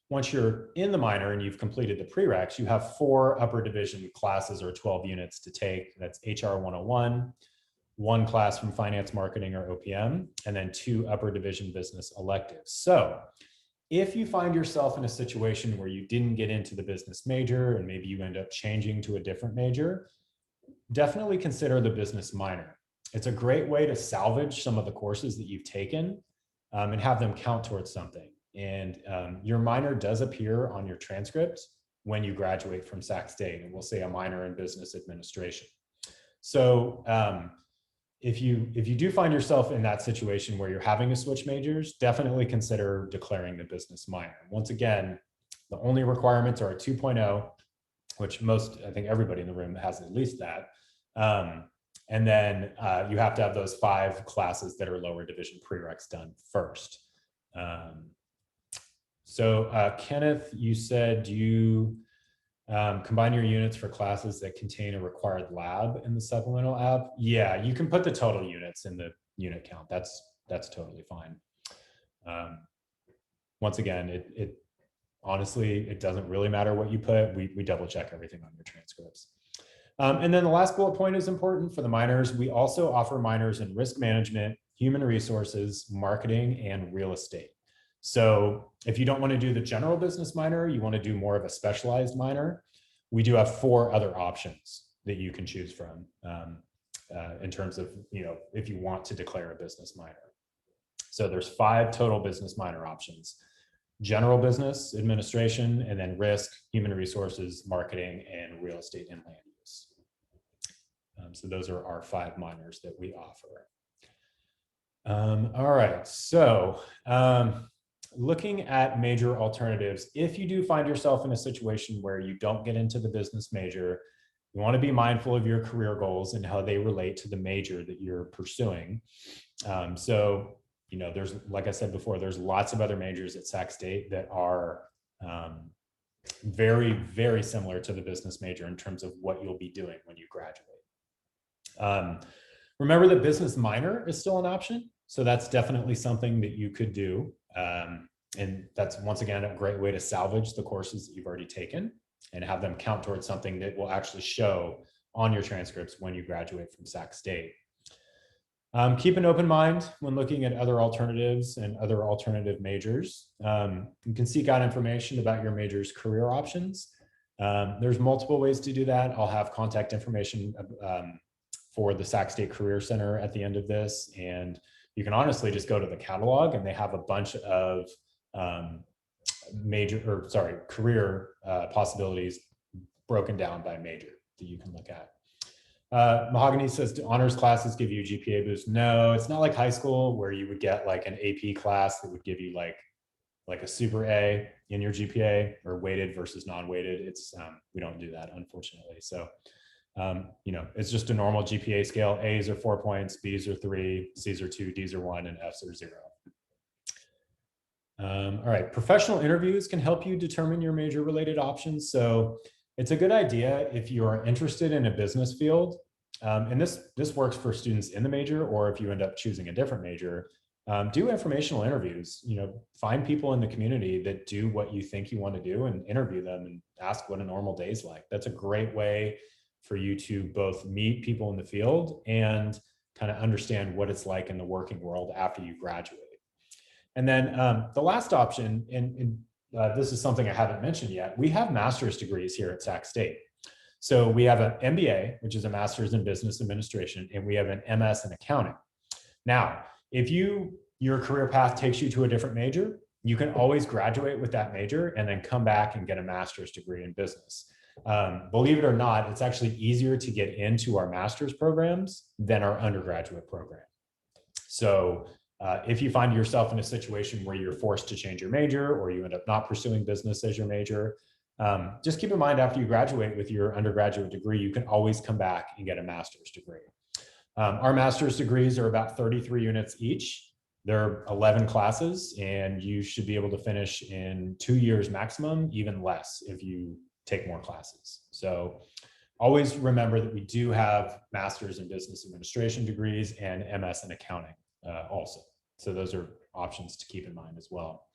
S1: once you're in the minor and you've completed the prereqs, you have 4 upper division classes or 12 units to take. That's HR 101, 1 class from finance, marketing, or OPM, and then 2 upper division business electives. So if you find yourself in a situation where you didn't get into the business major and maybe you end up changing to a different major, definitely consider the business minor. It's a great way to salvage some of the courses that you've taken and have them count towards something. And your minor does appear on your transcript when you graduate from Sac State, and we'll say a minor in business administration. So if you do find yourself in that situation where you're having to switch majors, definitely consider declaring the business minor. Once again, the only requirements are a 2.0, which I think everybody in the room has at least that. And then you have to have those 5 classes that are lower division prereqs done first. So Kenneth, you said you Combine your units for classes that contain a required lab in the supplemental app. Yeah, you can put the total units in the unit count. That's totally fine. Once again, it honestly, it doesn't really matter what you put. We double check everything on your transcripts. And then the last bullet point is important for the minors. We also offer minors in risk management, human resources, marketing, and real estate. So if you don't want to do the general business minor, you want to do more of a specialized minor, we do have 4 other options that you can choose from in terms of, if you want to declare a business minor. So there's 5 total business minor options: general business, administration, and then risk, human resources, marketing, and real estate and land use. So those are our 5 minors that we offer. All right, so looking at major alternatives, if you do find yourself in a situation where you don't get into the business major, you want to be mindful of your career goals and how they relate to the major that you're pursuing. So, there's, like I said before, there's lots of other majors at Sac State that are very, very similar to the business major in terms of what you'll be doing when you graduate. Remember that business minor is still an option. So that's definitely something that you could do. And that's, once again, a great way to salvage the courses that you've already taken and have them count towards something that will actually show on your transcripts when you graduate from Sac State. Keep an open mind when looking at other alternatives and other alternative majors. You can seek out information about your major's career options. There's multiple ways to do that. I'll have contact information for the Sac State Career Center at the end of this. And you can honestly just go to the catalog and they have a bunch of career possibilities broken down by major that you can look at. Mahogany says, do honors classes give you a GPA boost? No, it's not like high school where you would get like an AP class that would give you like a super A in your GPA, or weighted versus non-weighted. It's we don't do that, unfortunately. So it's just a normal GPA scale. A's are 4 points, B's are 3, C's are 2, D's are 1, and F's are 0. All right, professional interviews can help you determine your major related options. So it's a good idea if you are interested in a business field, and this works for students in the major, or if you end up choosing a different major, do informational interviews. Find people in the community that do what you think you want to do and interview them and ask what a normal day is like. That's a great way for you to both meet people in the field and kind of understand what it's like in the working world after you graduate. And then the last option, and this is something I haven't mentioned yet, we have master's degrees here at Sac State. So we have an MBA, which is a master's in business administration, and we have an MS in accounting. Now, if your career path takes you to a different major, you can always graduate with that major and then come back and get a master's degree in business. Believe it or not, it's actually easier to get into our master's programs than our undergraduate program. So if you find yourself in a situation where you're forced to change your major, or you end up not pursuing business as your major, just keep in mind, after you graduate with your undergraduate degree, you can always come back and get a master's degree. Our master's degrees are about 33 units each. They're 11 classes, and you should be able to finish in 2 years maximum, even less if you take more classes. So always remember that we do have master's in business administration degrees and MS in accounting also. So those are options to keep in mind as well.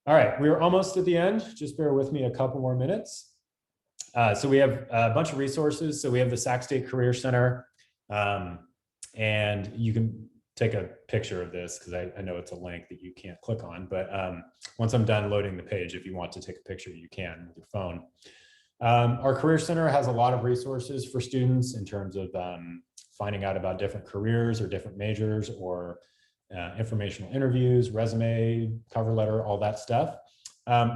S1: All right, we're almost at the end. Just bear with me a couple more minutes. So we have a bunch of resources. So we have the Sac State Career Center, and you can take a picture of this because I know it's a link that you can't click on, but once I'm done loading the page, if you want to take a picture, you can with your phone. Our Career Center has a lot of resources for students in terms of finding out about different careers or different majors, or informational interviews, resume, cover letter, all that stuff.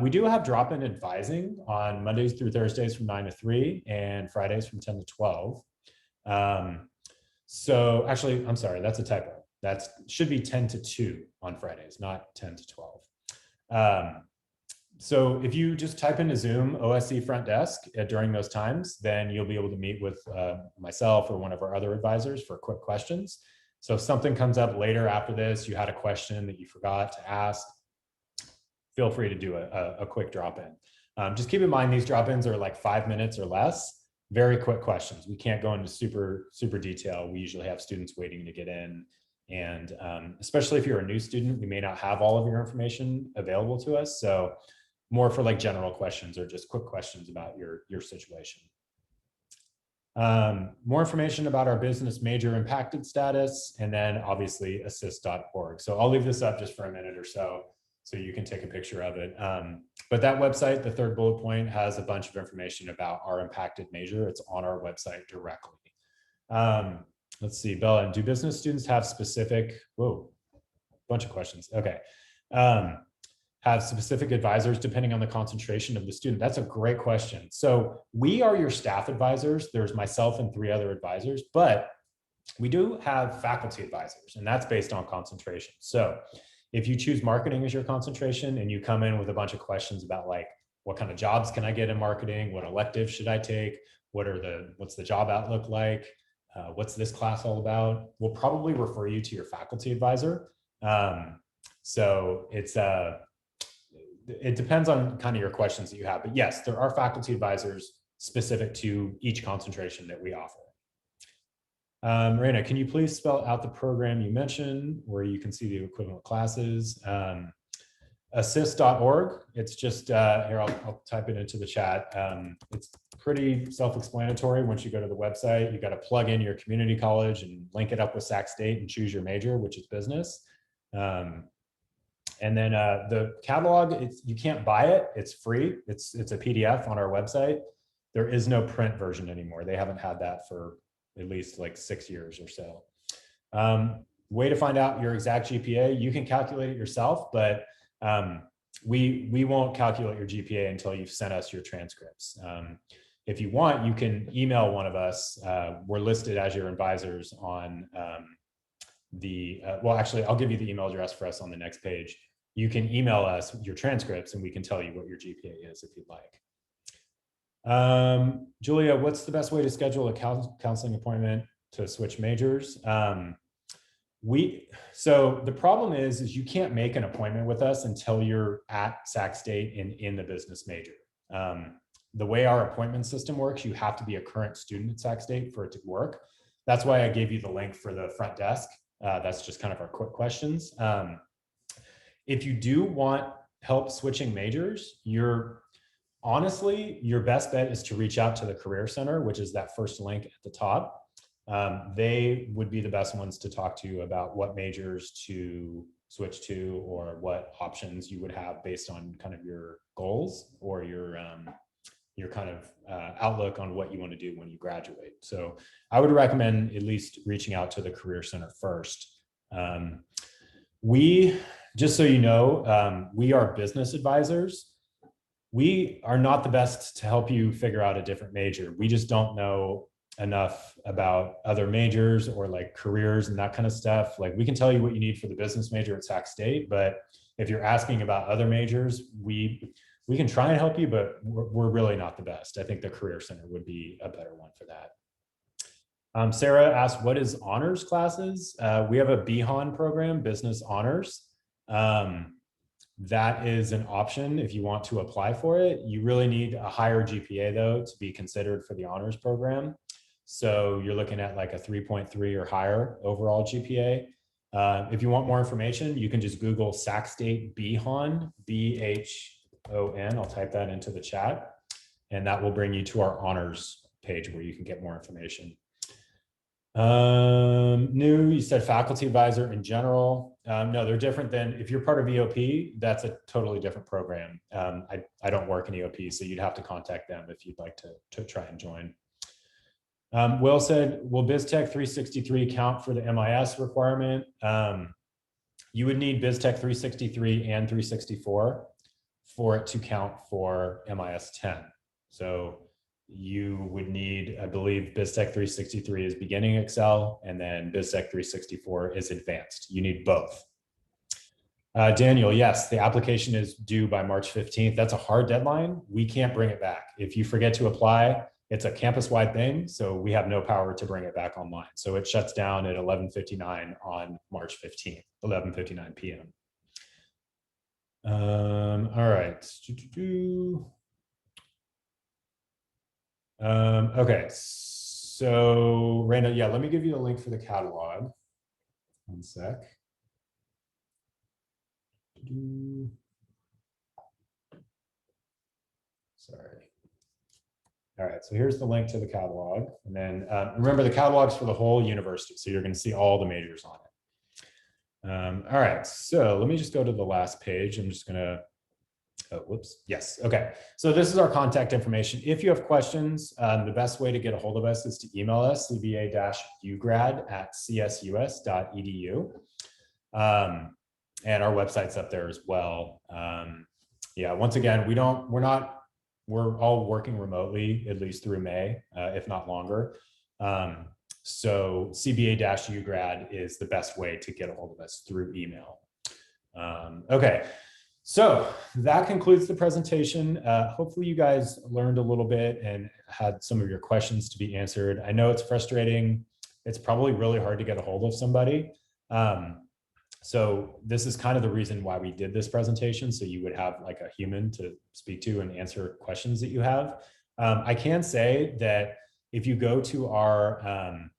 S1: We do have drop-in advising on Mondays through Thursdays from 9 to 3 and Fridays from 10 to 12. So actually, I'm sorry, that's a typo. That should be 10 to 2 on Fridays, not 10 to 12. So if you just type into Zoom OSE front desk during those times, then you'll be able to meet with myself or one of our other advisors for quick questions. So if something comes up later after this, you had a question that you forgot to ask, feel free to do a quick drop in. Just keep in mind, these drop-ins are like 5 minutes or less, very quick questions. We can't go into super detail. We usually have students waiting to get in. And especially if you're a new student, we may not have all of your information available to us. So more for like general questions or just quick questions about your situation. More information about our business major impacted status, and then obviously assist.org. So I'll leave this up just for a minute or so you can take a picture of it. But that website, the third bullet point, has a bunch of information about our impacted major. It's on our website directly. Let's see, Bella, do business students have specific, bunch of questions. Okay. Have specific advisors depending on the concentration of the student? That's a great question. So we are your staff advisors. There's myself and 3 other advisors, but we do have faculty advisors, and that's based on concentration. So if you choose marketing as your concentration and you come in with a bunch of questions about like, what kind of jobs can I get in marketing? What electives should I take? What's the job outlook like? What's this class all about? We'll probably refer you to your faculty advisor. So it depends on kind of your questions that you have, but yes, there are faculty advisors specific to each concentration that we offer. Marina, can you please spell out the program you mentioned where you can see the equivalent classes? Assist.org. It's just, here, I'll type it into the chat. It's pretty self-explanatory. Once you go to the website, you got to plug in your community college and link it up with Sac State and choose your major, which is business. And then the catalog, you can't buy it. It's free. It's a PDF on our website. There is no print version anymore. They haven't had that for at least like 6 years or so. Way to find out your exact GPA, you can calculate it yourself, but we won't calculate your GPA until you've sent us your transcripts. If you want, you can email one of us. We're listed as your advisors on well, actually, I'll give you the email address for us on the next page. You can email us your transcripts and we can tell you what your GPA is if you'd like. Julia, what's the best way to schedule a counseling appointment to switch majors? So the problem is you can't make an appointment with us until you're at Sac State and in the business major. The way our appointment system works, you have to be a current student at Sac State for it to work. That's why I gave you the link for the front desk. That's just kind of our quick questions. If you do want help switching majors, honestly, your best bet is to reach out to the Career Center, which is that first link at the top. They would be the best ones to talk to you about what majors to switch to or what options you would have based on kind of your goals or your kind of outlook on what you want to do when you graduate. So I would recommend at least reaching out to the Career Center first. Just so you know, we are business advisors. We are not the best to help you figure out a different major. We just don't know enough about other majors or like careers and that kind of stuff. Like we can tell you what you need for the business major at Sac State, but if you're asking about other majors, we can try and help you, but we're really not the best. I think the Career Center would be a better one for that. Sarah asked, what is honors classes? We have a BHON program, Business Honors. That is an option if you want to apply for it. You really need a higher GPA though to be considered for the honors program. So you're looking at like a 3.3 or higher overall GPA. If you want more information, you can just Google Sac State BHON, BHON. I'll type that into the chat and that will bring you to our honors page where you can get more information. You said faculty advisor in general. No, they're different than if you're part of EOP, that's a totally different program. I don't work in EOP, so you'd have to contact them if you'd like to try and join. Will said, will BizTech 363 count for the MIS requirement? You would need BizTech 363 and 364 for it to count for MIS 10. So you would need, I believe BizTech 363 is beginning Excel and then BizTech 364 is advanced. You need both. Daniel, yes, the application is due by March 15th. That's a hard deadline. We can't bring it back. If you forget to apply, it's a campus-wide thing, so we have no power to bring it back online. So it shuts down at 11:59 on March 15th, 11:59 p.m. All right. Okay, so Raina, yeah, let me give you a link for the catalog. One sec. Sorry. All right, so here's the link to the catalog. And then remember, the catalog's for the whole university, so you're going to see all the majors on it. All right, so let me just go to the last page. I'm just going to, oh, whoops. Yes, okay. So this is our contact information. If you have questions, the best way to get a hold of us is to email us, cba-ugrad@csus.edu. And our website's up there as well. Yeah, once again, we're all working remotely, at least through May, if not longer. So CBA-ugrad is the best way to get a hold of us, through email. Okay, so that concludes the presentation. Hopefully you guys learned a little bit and had some of your questions to be answered. I know it's frustrating. It's probably really hard to get a hold of somebody. So this is kind of the reason why we did this presentation, so you would have like a human to speak to and answer questions that you have. I can say that if you go to our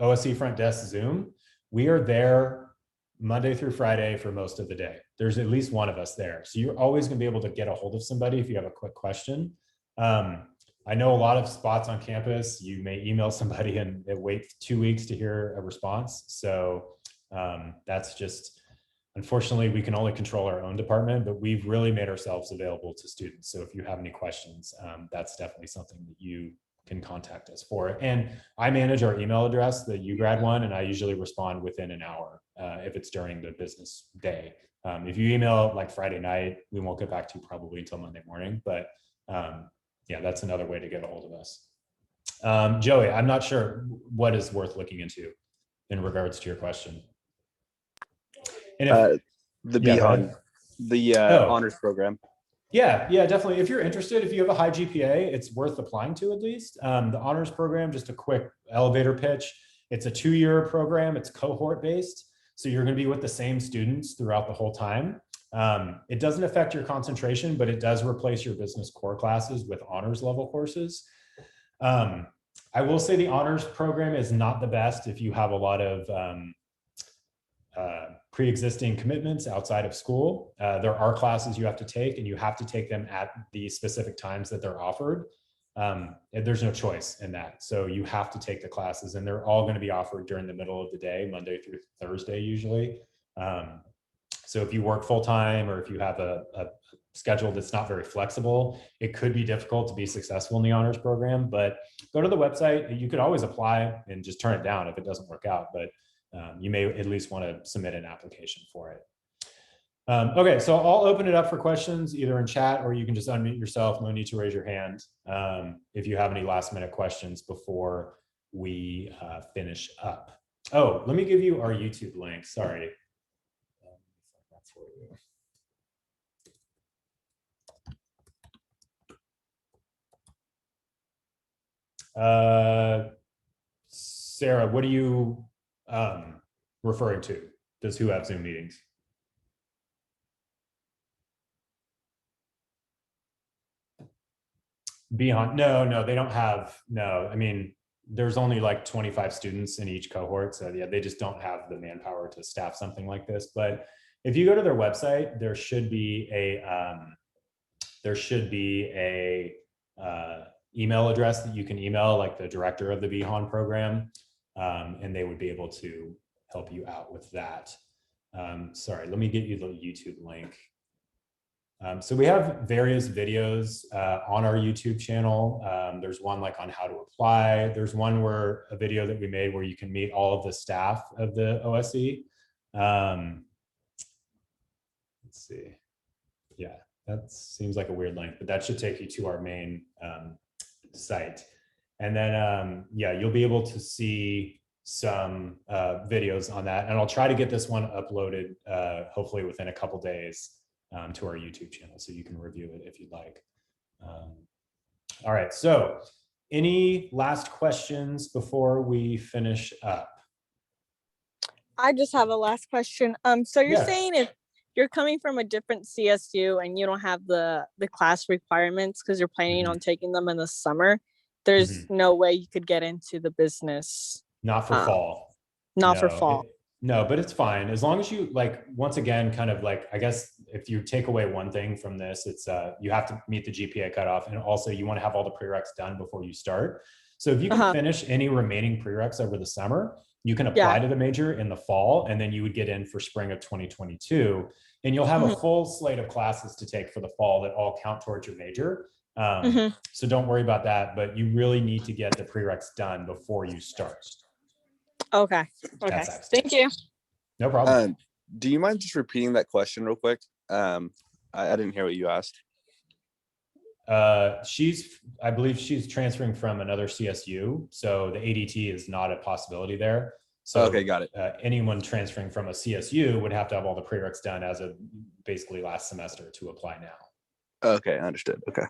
S1: OSE front desk Zoom, we are there Monday through Friday for most of the day. There's at least one of us there. So you're always going to be able to get a hold of somebody if you have a quick question. I know a lot of spots on campus, you may email somebody and it waits 2 weeks to hear a response. So that's just, unfortunately, we can only control our own department, but we've really made ourselves available to students. So if you have any questions, that's definitely something that you can contact us for. And I manage our email address, the UGrad one, and I usually respond within an hour if it's during the business day. If you email like Friday night, we won't get back to you probably until Monday morning, but yeah, that's another way to get a hold of us. Joey, I'm not sure what is worth looking into in regards to your question. And if,
S2: the
S1: yeah,
S2: BHON, the honors program.
S1: Yeah, definitely. If you're interested, if you have a high GPA, it's worth applying to at least. The honors program, just a quick elevator pitch. It's a 2-year program. It's cohort based. So you're going to be with the same students throughout the whole time. It doesn't affect your concentration, but it does replace your business core classes with honors level courses. I will say the honors program is not the best if you have a lot of pre-existing commitments outside of school. There are classes you have to take, and you have to take them at the specific times that they're offered. There's no choice in that. So you have to take the classes, and they're all going to be offered during the middle of the day, Monday through Thursday usually. So if you work full-time, or if you have a schedule that's not very flexible, it could be difficult to be successful in the honors program. But go to the website. You could always apply and just turn it down if it doesn't work out, but you may at least want to submit an application for it. Okay, so I'll open it up for questions either in chat, or you can just unmute yourself. No need to raise your hand if you have any last-minute questions before we finish up. Oh, let me give you our YouTube link. Sorry. Sarah, what are you referring to? Does who have Zoom meetings? Beyond, no, they don't have, no. I mean, there's only like 25 students in each cohort. So yeah, they just don't have the manpower to staff something like this. But if you go to their website, there should be a email address that you can email, like the director of the BHON program, and they would be able to help you out with that. Sorry, let me get you the YouTube link. So we have various videos on our YouTube channel. There's one like on how to apply. There's one where a video that we made where you can meet all of the staff of the OSE. Let's see. Yeah, that seems like a weird link, but that should take you to our main site. And then, yeah, you'll be able to see some videos on that. And I'll try to get this one uploaded hopefully within a couple days to our YouTube channel, so you can review it if you'd like. All right, so any last questions before we finish up?
S5: I just have a last question. So you're saying you're coming from a different CSU and you don't have the class requirements because you're planning on taking them in the summer, there's no way you could get into the business.
S1: Not for fall.
S5: Not for fall.
S1: No, but it's fine. As long as you, like, once again, kind of like, I guess if you take away one thing from this, it's you have to meet the GPA cutoff, and also you want to have all the prereqs done before you start. So if you can finish any remaining prereqs over the summer, you can apply to the major in the fall, and then you would get in for spring of 2022, and you'll have a full slate of classes to take for the fall that all count towards your major. So don't worry about that, but you really need to get the prereqs done before you start.
S5: Okay. Thank you.
S1: No problem.
S2: Do you mind just repeating that question real quick? I didn't hear what you asked.
S1: I believe she's transferring from another CSU, so the ADT is not a possibility there. So
S2: okay, got it.
S1: Anyone transferring from a CSU would have to have all the prereqs done as of basically last semester to apply now.
S2: Okay, understood. Okay.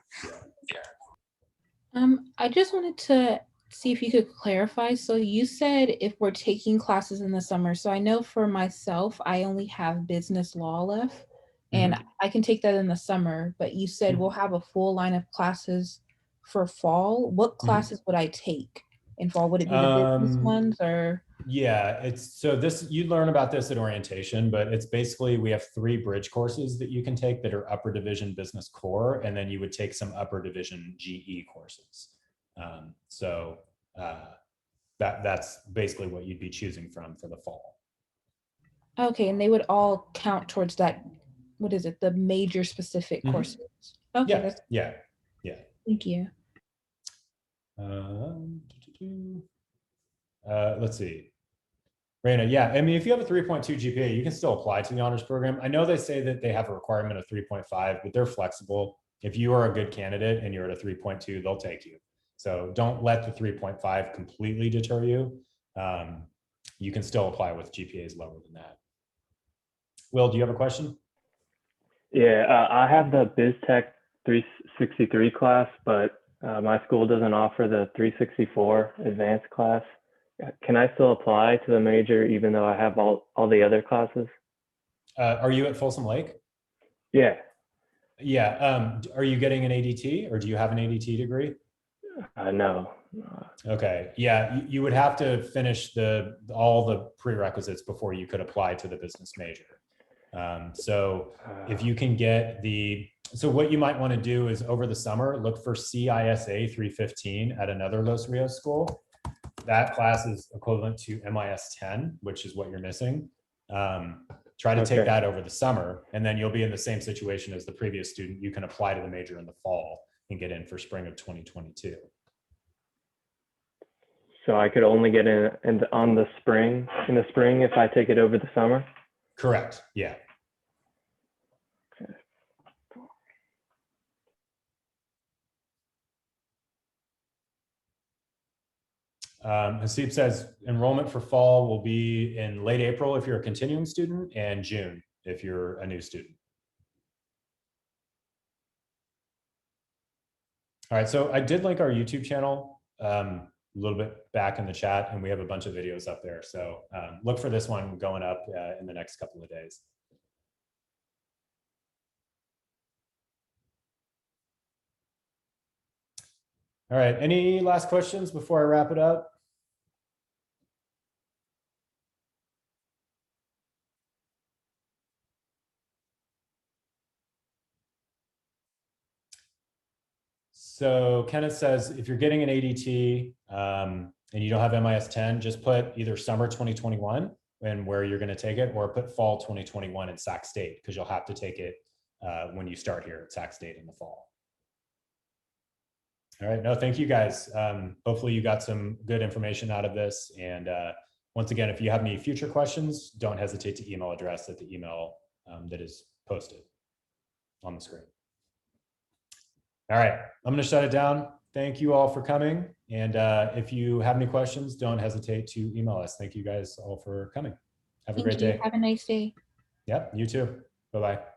S3: I just wanted to see if you could clarify. So you said if we're taking classes in the summer. So I know for myself, I only have business law left, and I can take that in the summer. But you said we'll have a full line of classes for fall. What classes would I take in fall? Would it be the business ones or?
S1: Yeah, it's so this, you learn about this at orientation, but it's basically, we have 3 bridge courses that you can take that are upper division business core, and then you would take some upper division GE courses. That's basically what you'd be choosing from for the fall.
S3: Okay, and they would all count towards that, what is it, the major specific courses? Okay,
S1: yeah.
S3: Thank you.
S1: Let's see. Raina, yeah, I mean, if you have a 3.2 GPA, you can still apply to the honors program. I know they say that they have a requirement of 3.5, but they're flexible. If you are a good candidate and you're at a 3.2, they'll take you. So don't let the 3.5 completely deter you. You can still apply with GPAs lower than that. Will, do you have a question?
S6: Yeah, I have the BizTech 363 class, but my school doesn't offer the 364 advanced class. Can I still apply to the major even though I have all the other classes?
S1: Are you at Folsom Lake?
S6: Yeah.
S1: Yeah. Are you getting an ADT, or do you have an ADT degree?
S6: No.
S1: Okay. Yeah, you would have to finish all the prerequisites before you could apply to the business major. So if you can get so what you might want to do is over the summer, look for CISA 315 at another Los Rios school. That class is equivalent to MIS 10, which is what you're missing. Try to take that over the summer, and then you'll be in the same situation as the previous student. You can apply to the major in the fall and get in for spring of 2022.
S6: So I could only get in the spring if I take it over the summer?
S1: Correct. Yeah.
S6: Okay.
S1: Hasib says enrollment for fall will be in late April if you're a continuing student, and June if you're a new student. All right, so I did link our YouTube channel a little bit back in the chat, and we have a bunch of videos up there. So look for this one going up in the next couple of days. All right, any last questions before I wrap it up? So Kenneth says, if you're getting an ADT and you don't have MIS 10, just put either summer 2021 and where you're going to take it, or put fall 2021 in Sac State, because you'll have to take it when you start here at Sac State in the fall. All right, no, thank you guys. Hopefully you got some good information out of this. And once again, if you have any future questions, don't hesitate to email address at the email that is posted on the screen. All right, I'm going to shut it down. Thank you all for coming. And if you have any questions, don't hesitate to email us. Thank you guys all for coming. Have a great day.
S3: Have a nice day.
S1: Yep, you too. Bye-bye.